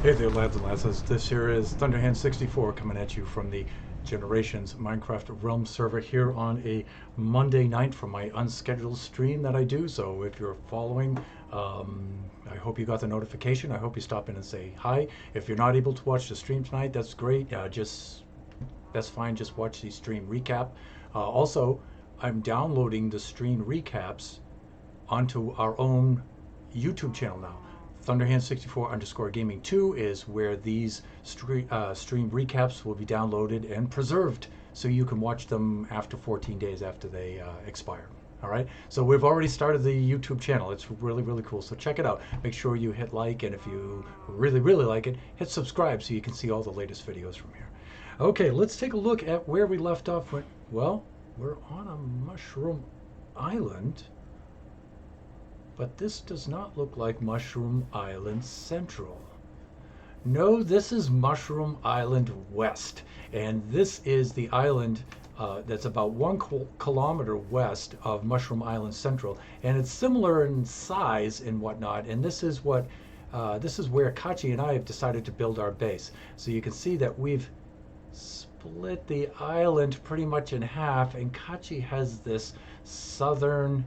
Hey there, lads and lasses. This here is thunderhand64 coming at you from the Generations Minecraft Realm server here on a Monday night from my unscheduled stream that I do. So if you're following, I hope you got the notification. I hope you stop in and say hi. If you're not able to watch the stream tonight, that's great. That's fine. Just watch the stream recap. Also, I'm downloading the stream recaps onto our own YouTube channel now. Thunderhand64 underscore gaming 2 is where these stream recaps will be downloaded and preserved so you can watch them after 14 days after they expire. All right, so we've already started the YouTube channel. It's really, really cool. So check it out. Make sure you hit like, and if you really, really like it, hit subscribe so you can see all the latest videos from here. Okay, let's take a look at where we left off. Well, we're on a mushroom island. But this does not look like Mushroom Island Central. No, this is Mushroom Island West. And this is the island that's about 1 kilometer west of Mushroom Island Central. And it's similar in size and whatnot. And this is where Kachi and I have decided to build our base. So you can see that we've split the island pretty much in half. And Kachi has this southern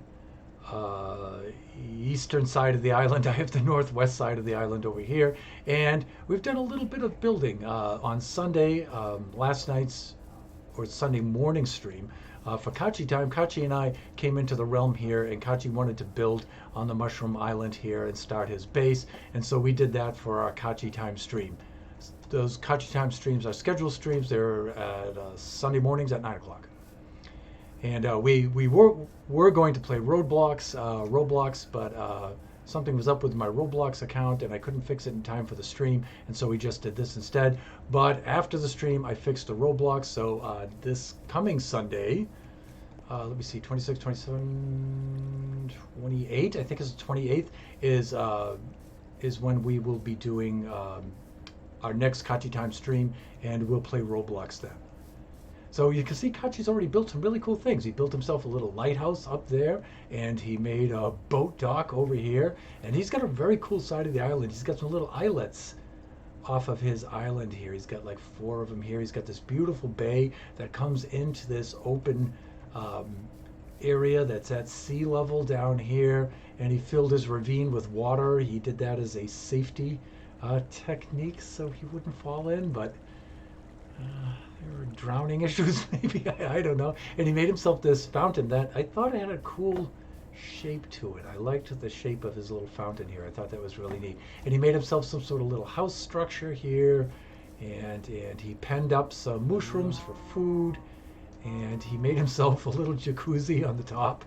eastern side of the island. I have the northwest side of the island over here, and we've done a little bit of building on Sunday. or Sunday morning stream. For Kachi time, Kachi and I came into the realm here, and Kachi wanted to build on the Mushroom Island here and start his base, and so we did that for our Kachi time stream. Those Kachi time streams are scheduled streams. They're at Sunday mornings at 9 o'clock. And we were going to play Roblox, but something was up with my Roblox account and I couldn't fix it in time for the stream, and so we just did this instead. But after the stream, I fixed the Roblox, so this coming Sunday, let me see, 26, 27, 28, I think it's the 28th, is when we will be doing our next Kachi time stream, and we'll play Roblox then. So you can see Kachi's already built some really cool things. He built himself a little lighthouse up there, and he made a boat dock over here, and he's got a very cool side of the island. He's got some little islets off of his island here. He's got like 4 of them here. He's got this beautiful bay that comes into this open area that's at sea level down here, and he filled his ravine with water. He did that as a safety technique so he wouldn't fall in, but there were drowning issues, maybe, I don't know. And he made himself this fountain that I thought had a cool shape to it. I liked the shape of his little fountain here. I thought that was really neat. And he made himself some sort of little house structure here, and he penned up some mushrooms for food, and he made himself a little jacuzzi on the top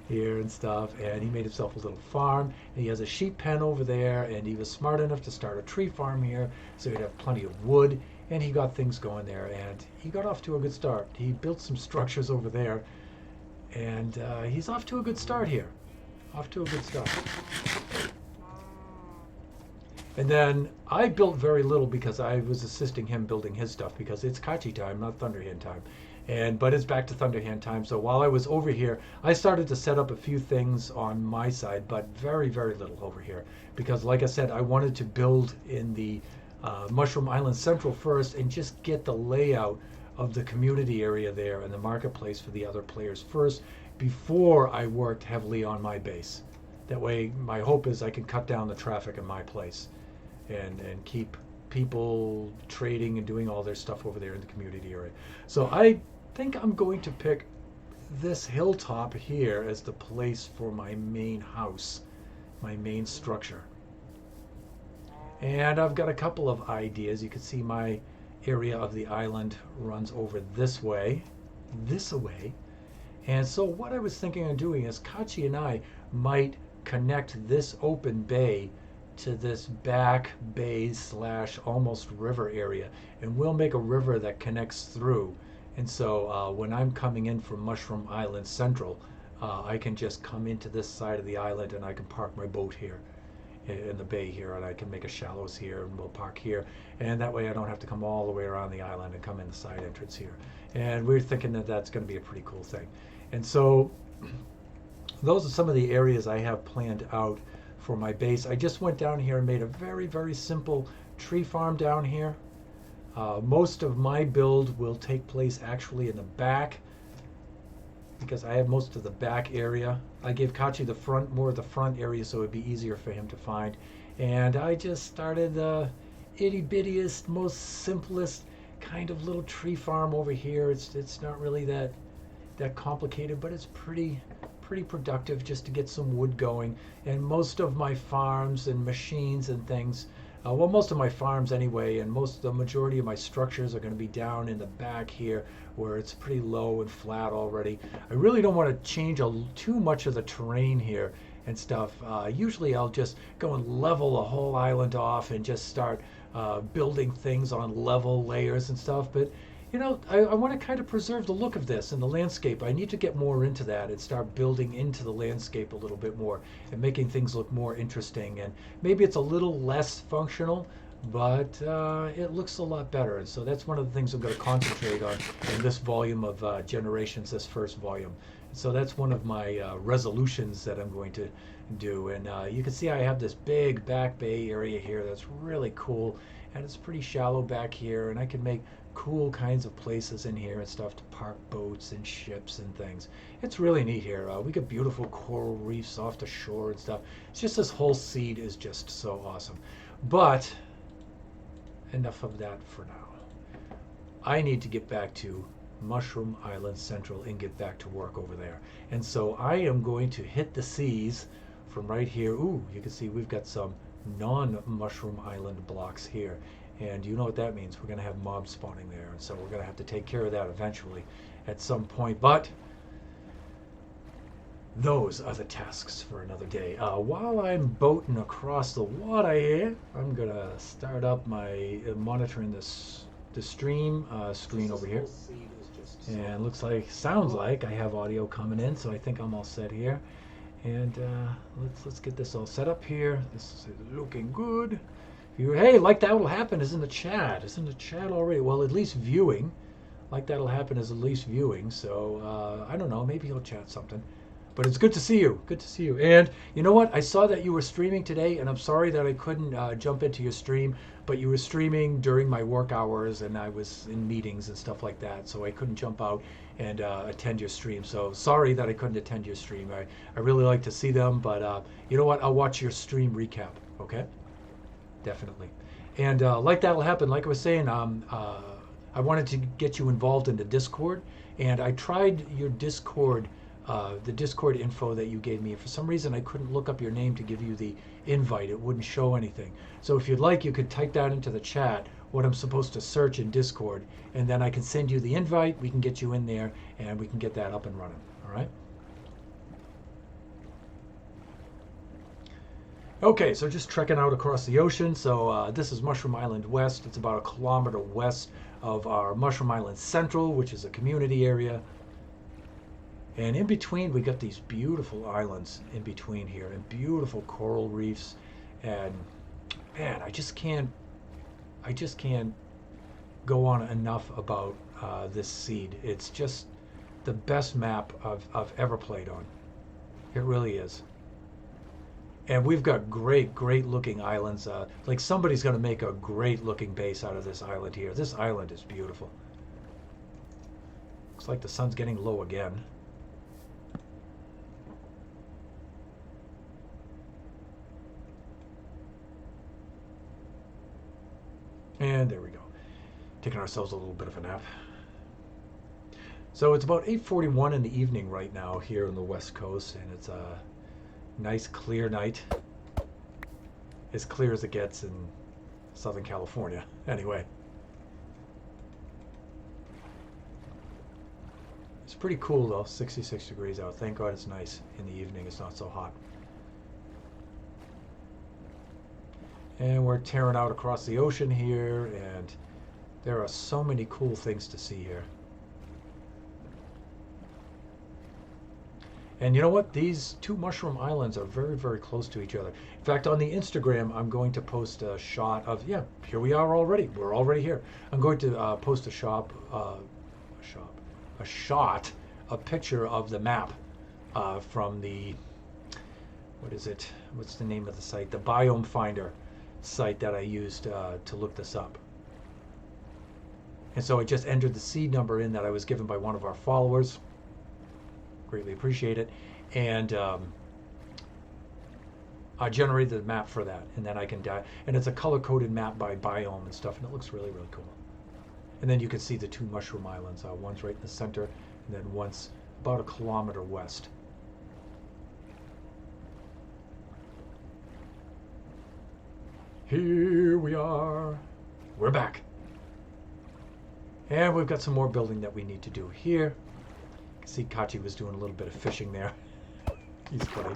here and stuff, and he made himself a little farm, and he has a sheep pen over there, and he was smart enough to start a tree farm here so he'd have plenty of wood, and he got things going there, and he got off to a good start. He built some structures over there, and he's off to a good start here. Off to a good start. And then I built very little because I was assisting him building his stuff, because it's Kachi time, not Thunderhand time. But it's back to Thunderhand time. So while I was over here, I started to set up a few things on my side, but very, very little over here. Because like I said, I wanted to build in the Mushroom Island Central first and just get the layout of the community area there and the marketplace for the other players first before I worked heavily on my base. That way, my hope is I can cut down the traffic in my place and keep people trading and doing all their stuff over there in the community area. So I think I'm going to pick this hilltop here as the place for my main house, my main structure. And I've got a couple of ideas. You can see my area of the island runs over this way. And so what I was thinking of doing is Kachi and I might connect this open bay to this back bay / almost river area, and we'll make a river that connects through. And so when I'm coming in from Mushroom Island Central, I can just come into this side of the island and I can park my boat here in the bay here, and I can make a shallows here and we'll park here, and that way I don't have to come all the way around the island and come in the side entrance here. And we're thinking that that's going to be a pretty cool thing. And so those are some of the areas I have planned out for my base. I just went down here and made a very, very simple tree farm down here. Most of my build will take place actually in the back, because I have most of the back area. I gave Kachi the front, more of the front area, so it'd be easier for him to find. And I just started the itty bittiest, most simplest kind of little tree farm over here. It's not really that complicated, but it's pretty productive just to get some wood going. And most of my farms and machines and things, well, most of my farms anyway, and the majority of my structures are going to be down in the back here where it's pretty low and flat already. I really don't want to change too much of the terrain here and stuff. Usually I'll just go and level the whole island off and just start building things on level layers and stuff. But you know, I want to kind of preserve the look of this and the landscape. I need to get more into that and start building into the landscape a little bit more and making things look more interesting. And maybe it's a little less functional, but it looks a lot better. And so that's one of the things I'm going to concentrate on in this volume of Generations, this first volume. So that's one of my resolutions that I'm going to do. And you can see I have this big back bay area here that's really cool, and it's pretty shallow back here, and I can make cool kinds of places in here and stuff to park boats and ships and things. It's really neat here. We get beautiful coral reefs off the shore and stuff. It's just, this whole seed is just so awesome. But enough of that for now. I need to get back to Mushroom Island Central and get back to work over there. And so I am going to hit the seas from right here. Ooh, you can see we've got some non-Mushroom Island blocks here. And you know what that means. We're going to have mobs spawning there. And so we're going to have to take care of that eventually at some point. But those are the tasks for another day. While I'm boating across the water here, I'm going to start up my monitoring this the stream screen over here. And looks like, sounds like I have audio coming in, so I think I'm all set here. And let's get this all set up here. This is looking good. Hey, like that'll happen is in the chat. It's in the chat already. Well, at least viewing. Like that'll happen is at least viewing. So I don't know. Maybe he'll chat something. But it's good to see you. Good to see you. And you know what? I saw that you were streaming today, and I'm sorry that I couldn't jump into your stream. But you were streaming during my work hours, and I was in meetings and stuff like that, so I couldn't jump out and attend your stream. So sorry that I couldn't attend your stream. I really like to see them, but you know what? I'll watch your stream recap. Okay? Definitely. And like that'll happen. Like I was saying, I wanted to get you involved in the Discord, and I tried your Discord. The Discord info that you gave me. For some reason, I couldn't look up your name to give you the invite. It wouldn't show anything. So if you'd like, you could type that into the chat, what I'm supposed to search in Discord, and then I can send you the invite. We can get you in there, and we can get that up and running. All right? Okay, so just trekking out across the ocean. So this is Mushroom Island West. It's about 1 kilometer west of our Mushroom Island Central, which is a community area. And in between, we got these beautiful islands in between here, and beautiful coral reefs. And man, I just can't go on enough about this seed. It's just the best map I've ever played on. It really is. And we've got great looking islands. Like somebody's going to make a great looking base out of this island here. This island is beautiful. Looks like the sun's getting low again. And there we go. Taking ourselves a little bit of a nap. So it's about 8:41 in the evening right now here on the West Coast, and it's a nice clear night. As clear as it gets in Southern California, anyway. It's pretty cool though, 66 degrees out. Thank God it's nice in the evening, it's not so hot. And we're tearing out across the ocean here, and there are so many cool things to see here. And you know what? These two mushroom islands are very close to each other. In fact, on the Instagram, I'm going to post a shot of, yeah, here we are already. We're already here. I'm going to post a picture of the map from the, what is it? What's the name of the site? The Biome Finder site that I used to look this up. And so I just entered the seed number in that I was given by one of our followers. Greatly appreciate it. And I generated the map for that, and then I can and it's a color-coded map by biome and stuff, and it looks really cool. And then you can see the two mushroom islands. One's right in the center, and then one's about 1 kilometer west. Here we are. We're back. And we've got some more building that we need to do here. You can see Kachi was doing a little bit of fishing there. He's funny.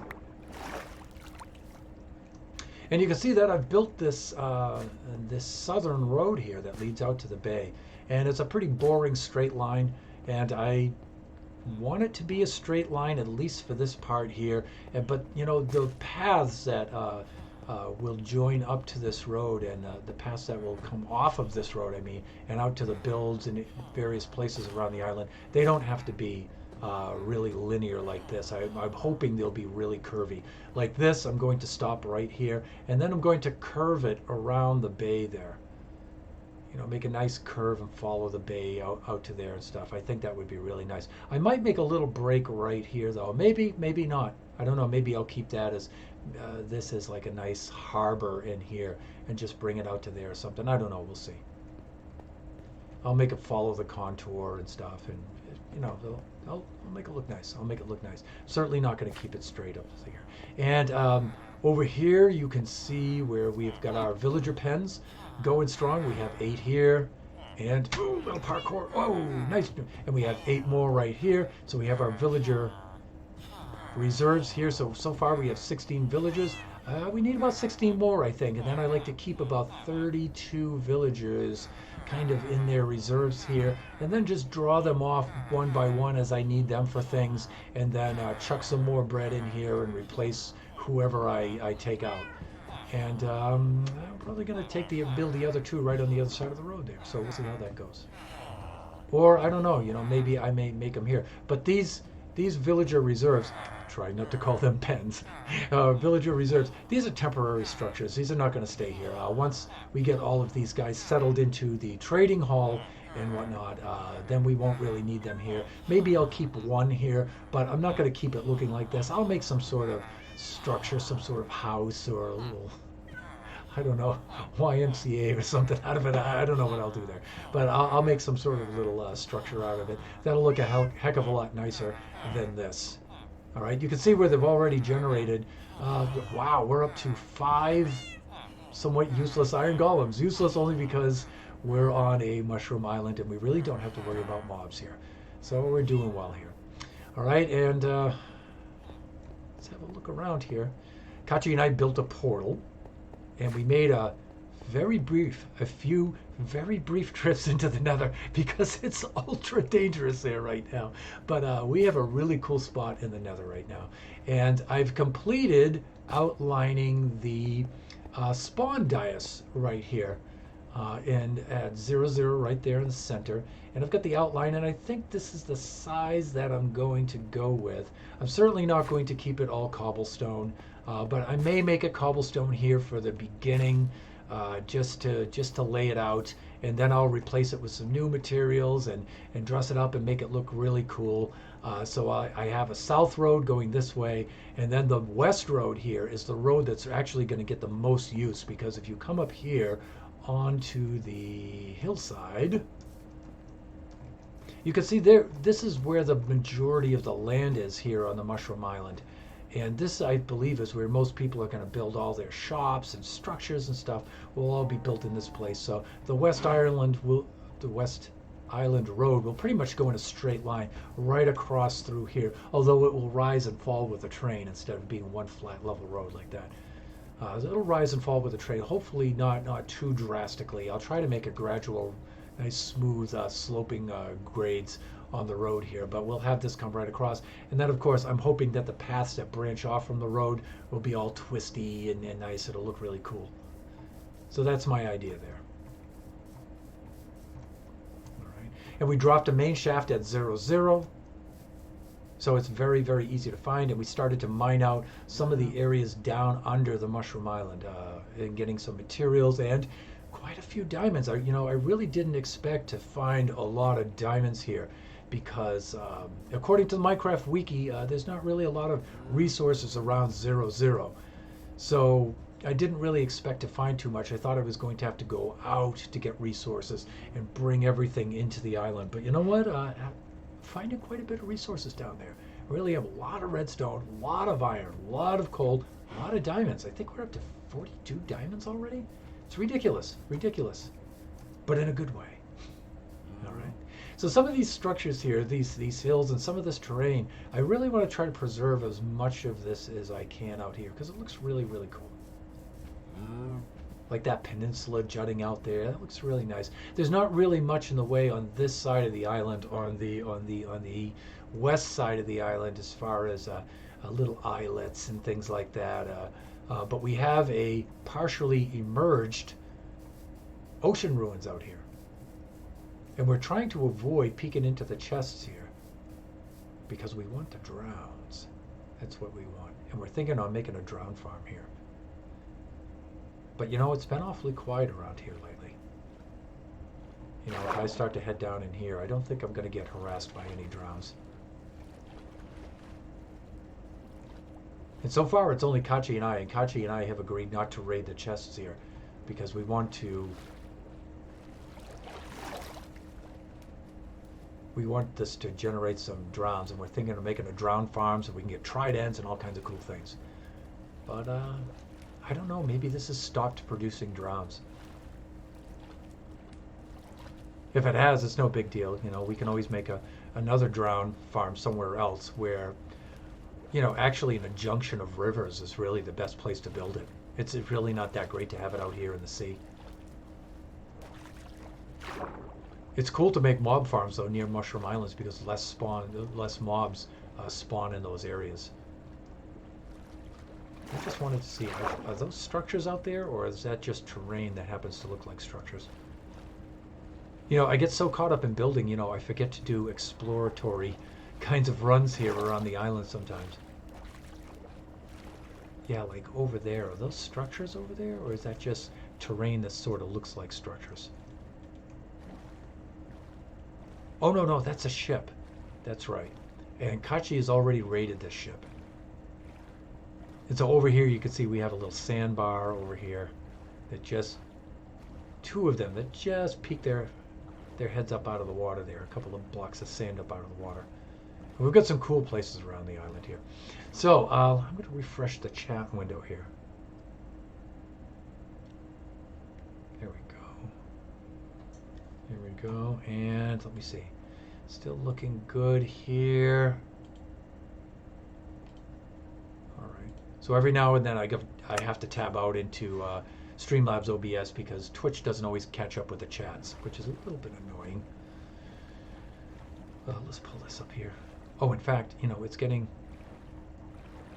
And you can see that I've built this this southern road here that leads out to the bay. And it's a pretty boring straight line. And I want it to be a straight line, at least for this part here. But, you know, the paths that will join up to this road, and the paths that will come off of this road, I mean, and out to the builds in various places around the island, they don't have to be really linear like this. I'm hoping they'll be really curvy. Like this, I'm going to stop right here, and then I'm going to curve it around the bay there. You know, make a nice curve and follow the bay out to there and stuff. I think that would be really nice. I might make a little break right here, though. Maybe not. I don't know. Maybe I'll keep that as this is like a nice harbor in here and just bring it out to there or something. I don't know. We'll see. I'll make it follow the contour and stuff, and you know, I'll make it look nice. I'll make it look nice. Certainly not going to keep it straight up here. And over here, you can see where we've got our villager pens going strong. We have 8 here, and ooh, little parkour. Oh, nice. And we have 8 more right here. So we have our villager reserves here. So far we have 16 villagers. We need about 16 more, I think. And then I like to keep about 32 villagers kind of in their reserves here, and then just draw them off one by one as I need them for things, and then chuck some more bread in here and replace whoever I take out. And I'm probably going to build the other 2 right on the other side of the road there. So we'll see how that goes. Or I don't know, you know, maybe I may make them here. But these villager reserves, try not to call them pens, villager reserves, these are temporary structures. These are not going to stay here. Once we get all of these guys settled into the trading hall and whatnot, then we won't really need them here. Maybe I'll keep 1 here, but I'm not going to keep it looking like this. I'll make some sort of structure, some sort of house or a little, I don't know, YMCA or something out of it. I don't know what I'll do there. But I'll make some sort of little structure out of it. That'll look a heck of a lot nicer than this. All right, you can see where they've already generated. Wow, we're up to 5 somewhat useless iron golems. Useless only because we're on a mushroom island and we really don't have to worry about mobs here. So we're doing well here. All right, and let's have a look around here. Kachi and I built a portal, and we made a few very brief trips into the nether because it's ultra dangerous there right now. But we have a really cool spot in the nether right now. And I've completed outlining the spawn dais right here. And at 0, 0 right there in the center. And I've got the outline, and I think this is the size that I'm going to go with. I'm certainly not going to keep it all cobblestone, but I may make it cobblestone here for the beginning, just to lay it out, and then I'll replace it with some new materials and dress it up and make it look really cool. So I have a south road going this way, and then the west road here is the road that's actually going to get the most use, because if you come up here onto the hillside, you can see there, this is where the majority of the land is here on the Mushroom Island. And this, I believe, is where most people are going to build all their shops and structures and stuff will all be built in this place. So the West Island Road will pretty much go in a straight line right across through here, although it will rise and fall with the train instead of being one flat level road like that. So it'll rise and fall with the train, hopefully not too drastically. I'll try to make a gradual, nice, smooth, sloping grades on the road here, but we'll have this come right across. And then, of course, I'm hoping that the paths that branch off from the road will be all twisty and nice. It'll look really cool. So that's my idea there. All right. And we dropped a main shaft at 0, 0. So it's very, very easy to find, and we started to mine out some of the areas down under the Mushroom Island and getting some materials and quite a few diamonds. I really didn't expect to find a lot of diamonds here because according to the Minecraft Wiki, there's not really a lot of resources around 0, 0. So I didn't really expect to find too much. I thought I was going to have to go out to get resources and bring everything into the island. But you know what? Finding quite a bit of resources down there. We really have a lot of redstone, a lot of iron, a lot of coal, a lot of diamonds. I think we're up to 42 diamonds already. It's ridiculous, but in a good way. All right. So some of these structures here, these hills and some of this terrain, I really want to try to preserve as much of this as I can out here because it looks really, really cool. Like that peninsula jutting out there, that looks really nice. There's not really much in the way on this side of the island, on the west side of the island, as far as little islets and things like that. But we have a partially emerged ocean ruins out here, and we're trying to avoid peeking into the chests here because we want the drowns. That's what we want, and we're thinking on making a drown farm here. But you know, it's been awfully quiet around here lately. You know, if I start to head down in here, I don't think I'm going to get harassed by any drowns. And so far, it's only Kachi and Kachi and I have agreed not to raid the chests here because we want to we want this to generate some drowns, and we're thinking of making a drown farm so we can get tridents and all kinds of cool things. But I don't know, maybe this has stopped producing drowns. If it has, it's no big deal. You know, we can always make another drown farm somewhere else where, you know, actually in a junction of rivers is really the best place to build it. It's really not that great to have it out here in the sea. It's cool to make mob farms though near Mushroom Islands because less mobs spawn in those areas. I just wanted to see, are those structures out there, or is that just terrain that happens to look like structures? You know, I get so caught up in building, you know, I forget to do exploratory kinds of runs here around the island sometimes. Yeah, like over there. Are those structures over there, or is that just terrain that sort of looks like structures? Oh, no, no, that's a ship. That's right. And Kachi has already raided this ship. And so over here you can see we have a little sandbar over here that just, two of them that just peek their heads up out of the water there. A couple of blocks of sand up out of the water. And we've got some cool places around the island here. So I'm going to refresh the chat window here. There we go. Here we go. And let me see. Still looking good here. All right. So every now and then I have to tab out into Streamlabs OBS because Twitch doesn't always catch up with the chats, which is a little bit annoying. Let's pull this up here. Oh, in fact, you know, it's getting...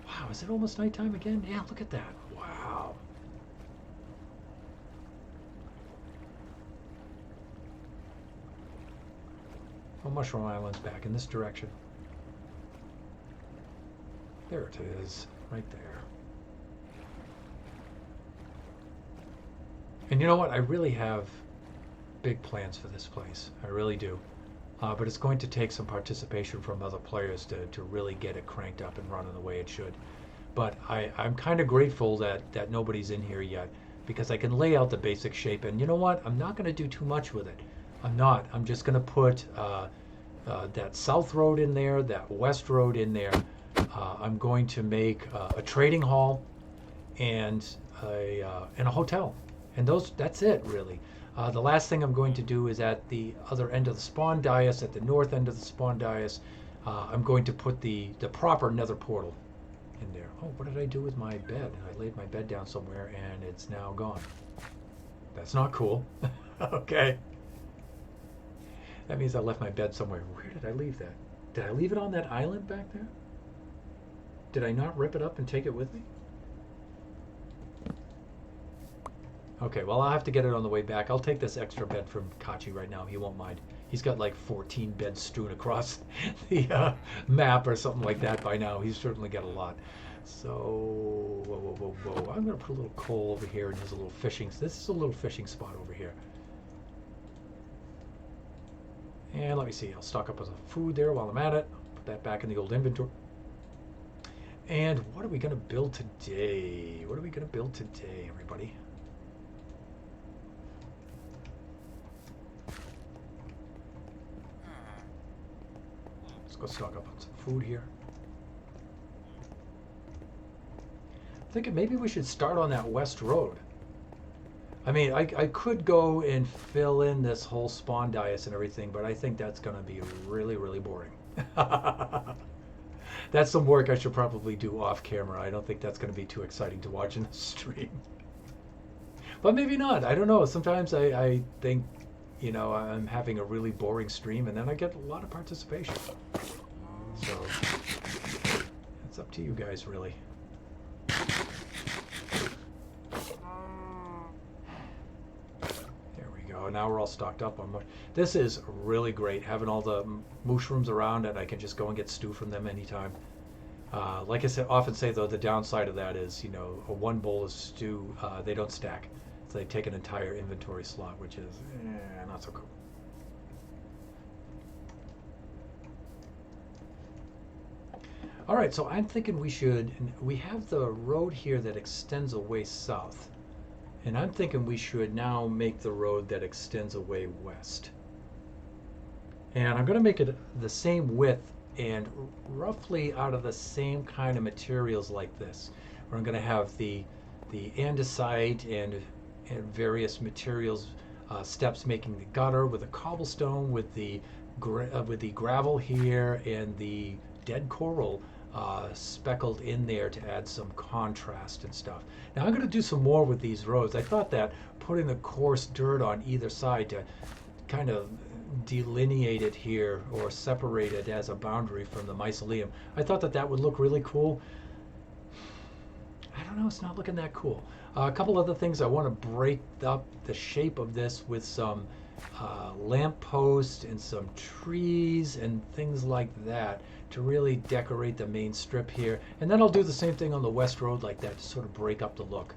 Wow, is it almost nighttime again? Yeah, look at that. Wow. Oh, Mushroom Island's back in this direction. There it is, right there. And you know what? I really have big plans for this place. I really do. But it's going to take some participation from other players to really get it cranked up and running the way it should. But I'm kind of grateful that nobody's in here yet because I can lay out the basic shape. And you know what? I'm not going to do too much with it. I'm not. I'm just going to put that south road in there, that west road in there. I'm going to make a trading hall and a hotel. And that's it, really. The last thing I'm going to do is at the other end of the spawn dais, at the north end of the spawn dais, I'm going to put the proper nether portal in there. Oh, what did I do with my bed? I laid my bed down somewhere and it's now gone. That's not cool. Okay. That means I left my bed somewhere. Where did I leave that? Did I leave it on that island back there? Did I not rip it up and take it with me? Okay, well, I'll have to get it on the way back. I'll take this extra bed from Kachi right now. He won't mind. He's got like 14 beds strewn across the map or something like that by now. He's certainly got a lot. So, whoa. I'm going to put a little coal over here and there's a little fishing. This is a little fishing spot over here. And let me see. I'll stock up on some food there while I'm at it. Put that back in the old inventory. And what are we going to build today? What are we going to build today, everybody? Go stock up on some food here. I'm thinking maybe we should start on that west road. I mean, I could go and fill in this whole spawn dais and everything, but I think that's going to be really, really boring. That's some work I should probably do off camera. I don't think that's going to be too exciting to watch in the stream. But maybe not. I don't know. Sometimes I think, you know, I'm having a really boring stream and then I get a lot of participation. So it's up to you guys, really. There we go. Now we're all stocked up on mush. This is really great, having all the mushrooms around and I can just go and get stew from them anytime. Like I often say, though, the downside of that is, you know, one bowl of stew, they don't stack. So they take an entire inventory slot, which is not so cool. All right, so I'm thinking we have the road here that extends away south. And I'm thinking we should now make the road that extends away west. And I'm going to make it the same width and roughly out of the same kind of materials like this. Where I'm going to have the andesite and various materials, steps making the gutter with the cobblestone, with the gravel here, and the dead coral speckled in there to add some contrast and stuff. Now I'm going to do some more with these roads. I thought that putting the coarse dirt on either side to kind of delineate it here or separate it as a boundary from the mycelium, I thought that that would look really cool. I don't know, it's not looking that cool. A couple other things, I want to break up the shape of this with some lamp posts and some trees and things like that to really decorate the main strip here. And then I'll do the same thing on the West Road like that to sort of break up the look.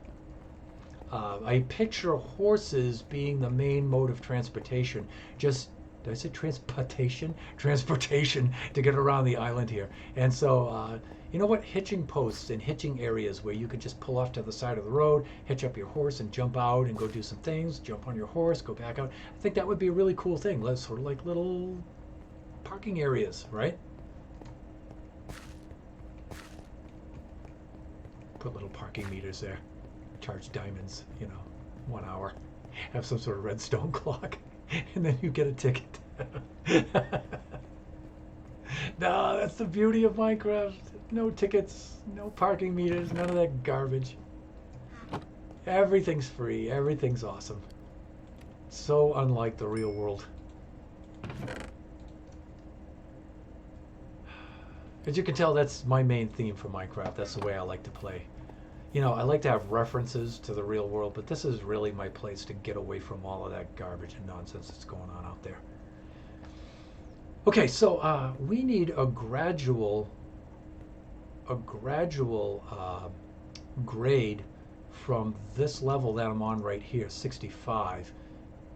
I picture horses being the main mode of transportation. Just, did I say transportation? Transportation to get around the island here. And so, you know what? Hitching posts and hitching areas where you could just pull off to the side of the road, hitch up your horse and jump out and go do some things, jump on your horse, go back out. I think that would be a really cool thing. Let's sort of like little parking areas, right? Put little parking meters there. Charge diamonds, you know, 1 hour. Have some sort of redstone clock, and then you get a ticket. No, that's the beauty of Minecraft. No tickets, no parking meters, none of that garbage. Everything's free, everything's awesome. So unlike the real world. As you can tell, that's my main theme for Minecraft. That's the way I like to play. You know, I like to have references to the real world, but this is really my place to get away from all of that garbage and nonsense that's going on out there. Okay, so we need a gradual grade from this level that I'm on right here, 65,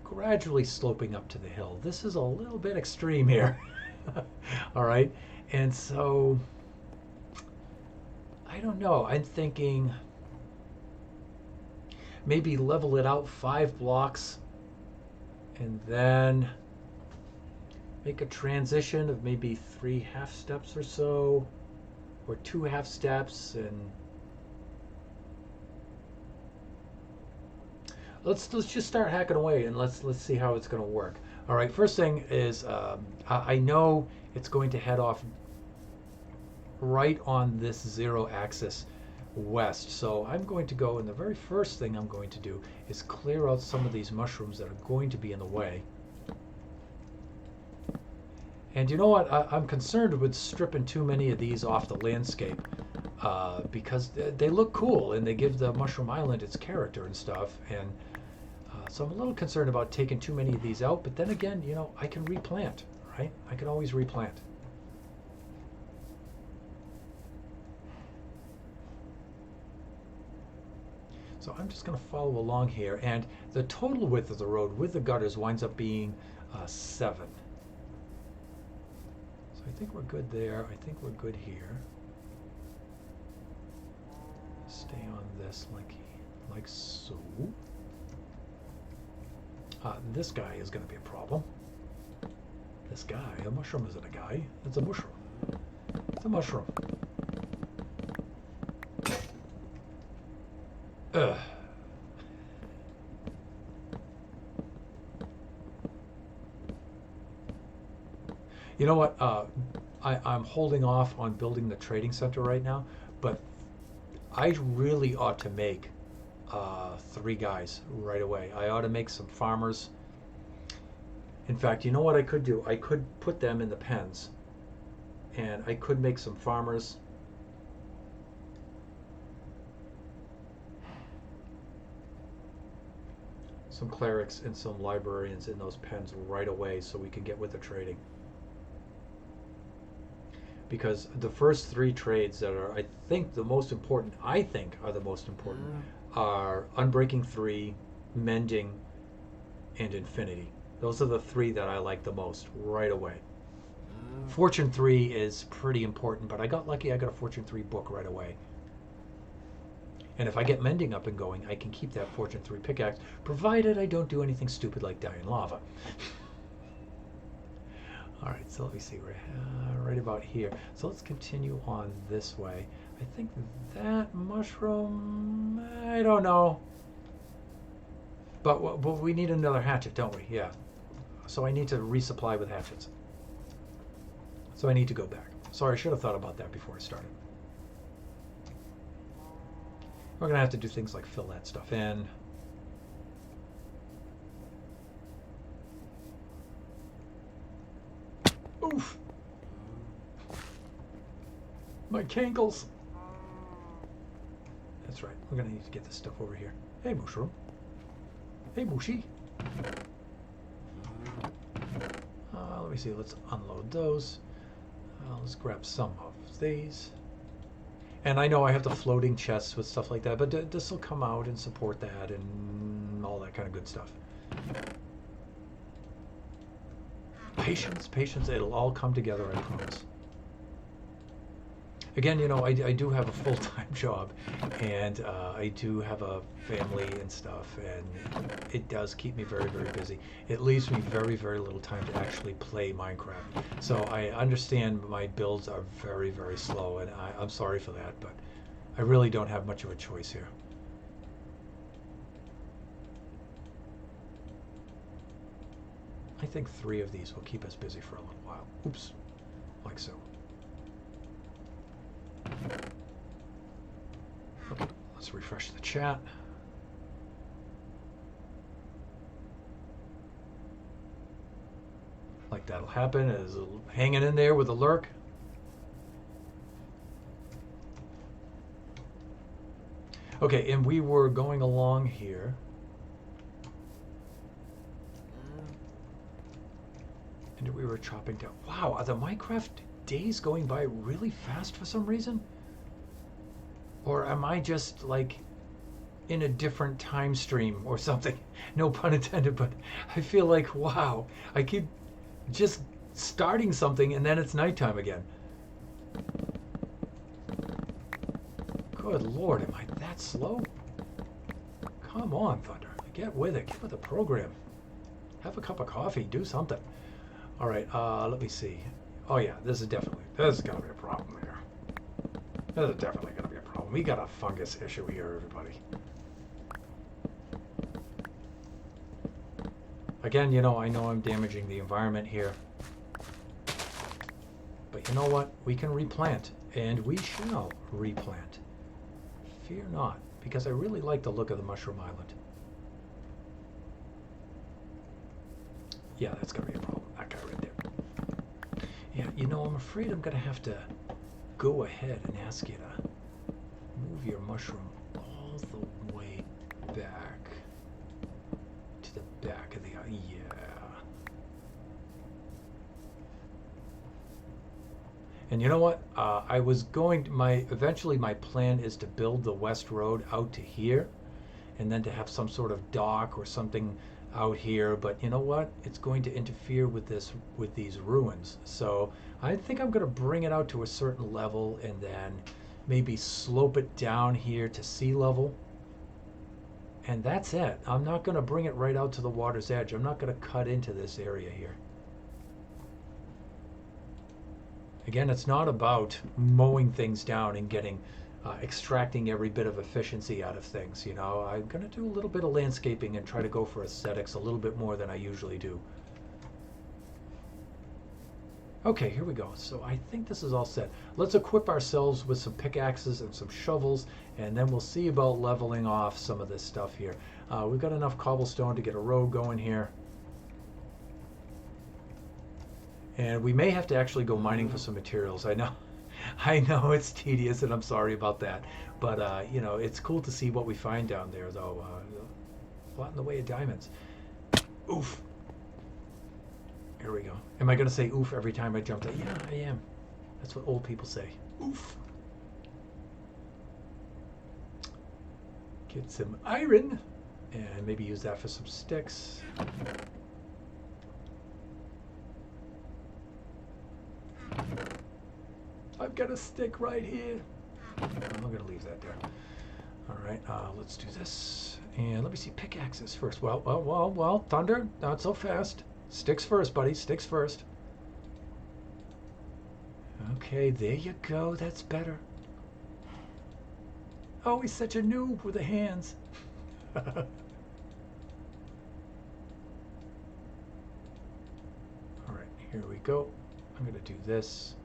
gradually sloping up to the hill. This is a little bit extreme here. All right, and so I don't know. I'm thinking maybe level it out 5 blocks and then make a transition of maybe 3 half steps or so, or 2 half steps, and let's just start hacking away and let's see how it's going to work. All right, first thing is I know it's going to head off right on this 0 axis west. So I'm going to go, and the very first thing I'm going to do is clear out some of these mushrooms that are going to be in the way. And you know what? I'm concerned with stripping too many of these off the landscape because they look cool and they give the Mushroom Island its character and stuff. And so I'm a little concerned about taking too many of these out. But then again, you know, I can replant, right? I can always replant. So I'm just going to follow along here. And the total width of the road with the gutters winds up being 7. I think we're good there. I think we're good here. Stay on this like so. This guy is going to be a problem. This guy, a mushroom isn't a guy. It's a mushroom. It's a mushroom. Ugh. You know what? I'm holding off on building the trading center right now, but I really ought to make 3 guys right away. I ought to make some farmers. In fact, you know what I could do? I could put them in the pens, and I could make some farmers. Some clerics and some librarians in those pens right away so we can get with the trading. Because the first 3 trades that are, I think, the most important, are Unbreaking 3, Mending, and Infinity. Those are the 3 that I like the most right away. Fortune 3 is pretty important, but I got lucky. I got a Fortune 3 book right away. And if I get Mending up and going, I can keep that Fortune 3 pickaxe, provided I don't do anything stupid like die in lava. All right, so let me see. We're right about here. So let's continue on this way. I think that mushroom, I don't know. But we need another hatchet, don't we? Yeah. So I need to resupply with hatchets. So I need to go back. Sorry, I should have thought about that before I started. We're going to have to do things like fill that stuff in. Oof! My cankles! That's right. We're going to need to get this stuff over here. Hey, mushroom. Hey, mushy. Let me see. Let's unload those. Let's grab some of these. And I know I have the floating chests with stuff like that, but this will come out and support that and all that kind of good stuff. Patience, patience. It'll all come together, I promise. Again, you know, I do have a full-time job, and I do have a family and stuff, and it does keep me very, very busy. It leaves me very, very little time to actually play Minecraft. So I understand my builds are very, very slow, and I'm sorry for that, but I really don't have much of a choice here. I think 3 of these will keep us busy for a little while. Oops, like so. Okay, let's refresh the chat. Like that'll happen, is hanging in there with a lurk. Okay, and we were going along here. And we were chopping down. Wow, are the Minecraft days going by really fast for some reason? Or am I just like in a different time stream or something? No pun intended, but I feel like, wow, I keep just starting something and then it's nighttime again. Good Lord, am I that slow? Come on, Thunder. Get with it. Get with the program. Have a cup of coffee. Do something. All right, let me see. Oh yeah, this is gotta be a problem here. This is definitely gonna be a problem. We got a fungus issue here, everybody. Again, you know, I know I'm damaging the environment here. But you know what? We can replant, and we shall replant. Fear not, because I really like the look of the Mushroom Island. Yeah, that's gonna be a problem. That guy right there. Yeah, you know, I'm afraid I'm gonna have to go ahead and ask you to move your mushroom all the way back to the back of the eye. Yeah. And you know what? I was going to eventually my plan is to build the West Road out to here, and then to have some sort of dock or something out here, but you know what? It's going to interfere with these ruins. So I think I'm going to bring it out to a certain level and then maybe slope it down here to sea level. And that's it. I'm not going to bring it right out to the water's edge. I'm not going to cut into this area here. Again, it's not about mowing things down and extracting every bit of efficiency out of things. You know, I'm going to do a little bit of landscaping and try to go for aesthetics a little bit more than I usually do. Okay, here we go. So I think this is all set. Let's equip ourselves with some pickaxes and some shovels, and then we'll see about leveling off some of this stuff here. We've got enough cobblestone to get a road going here. And we may have to actually go mining for some materials. I know it's tedious, and I'm sorry about that. But, you know, it's cool to see what we find down there, though. A lot in the way of diamonds. Oof. Here we go. Am I going to say oof every time I jump down? Yeah, I am. That's what old people say. Oof. Get some iron, and maybe use that for some sticks. I've got a stick right here. I'm going to leave that there. All right, let's do this. And let me see, pickaxes first. Well, Thunder, not so fast. Sticks first, buddy, sticks first. Okay, there you go. That's better. Oh, he's such a noob with the hands. All right, here we go. I'm going to do this.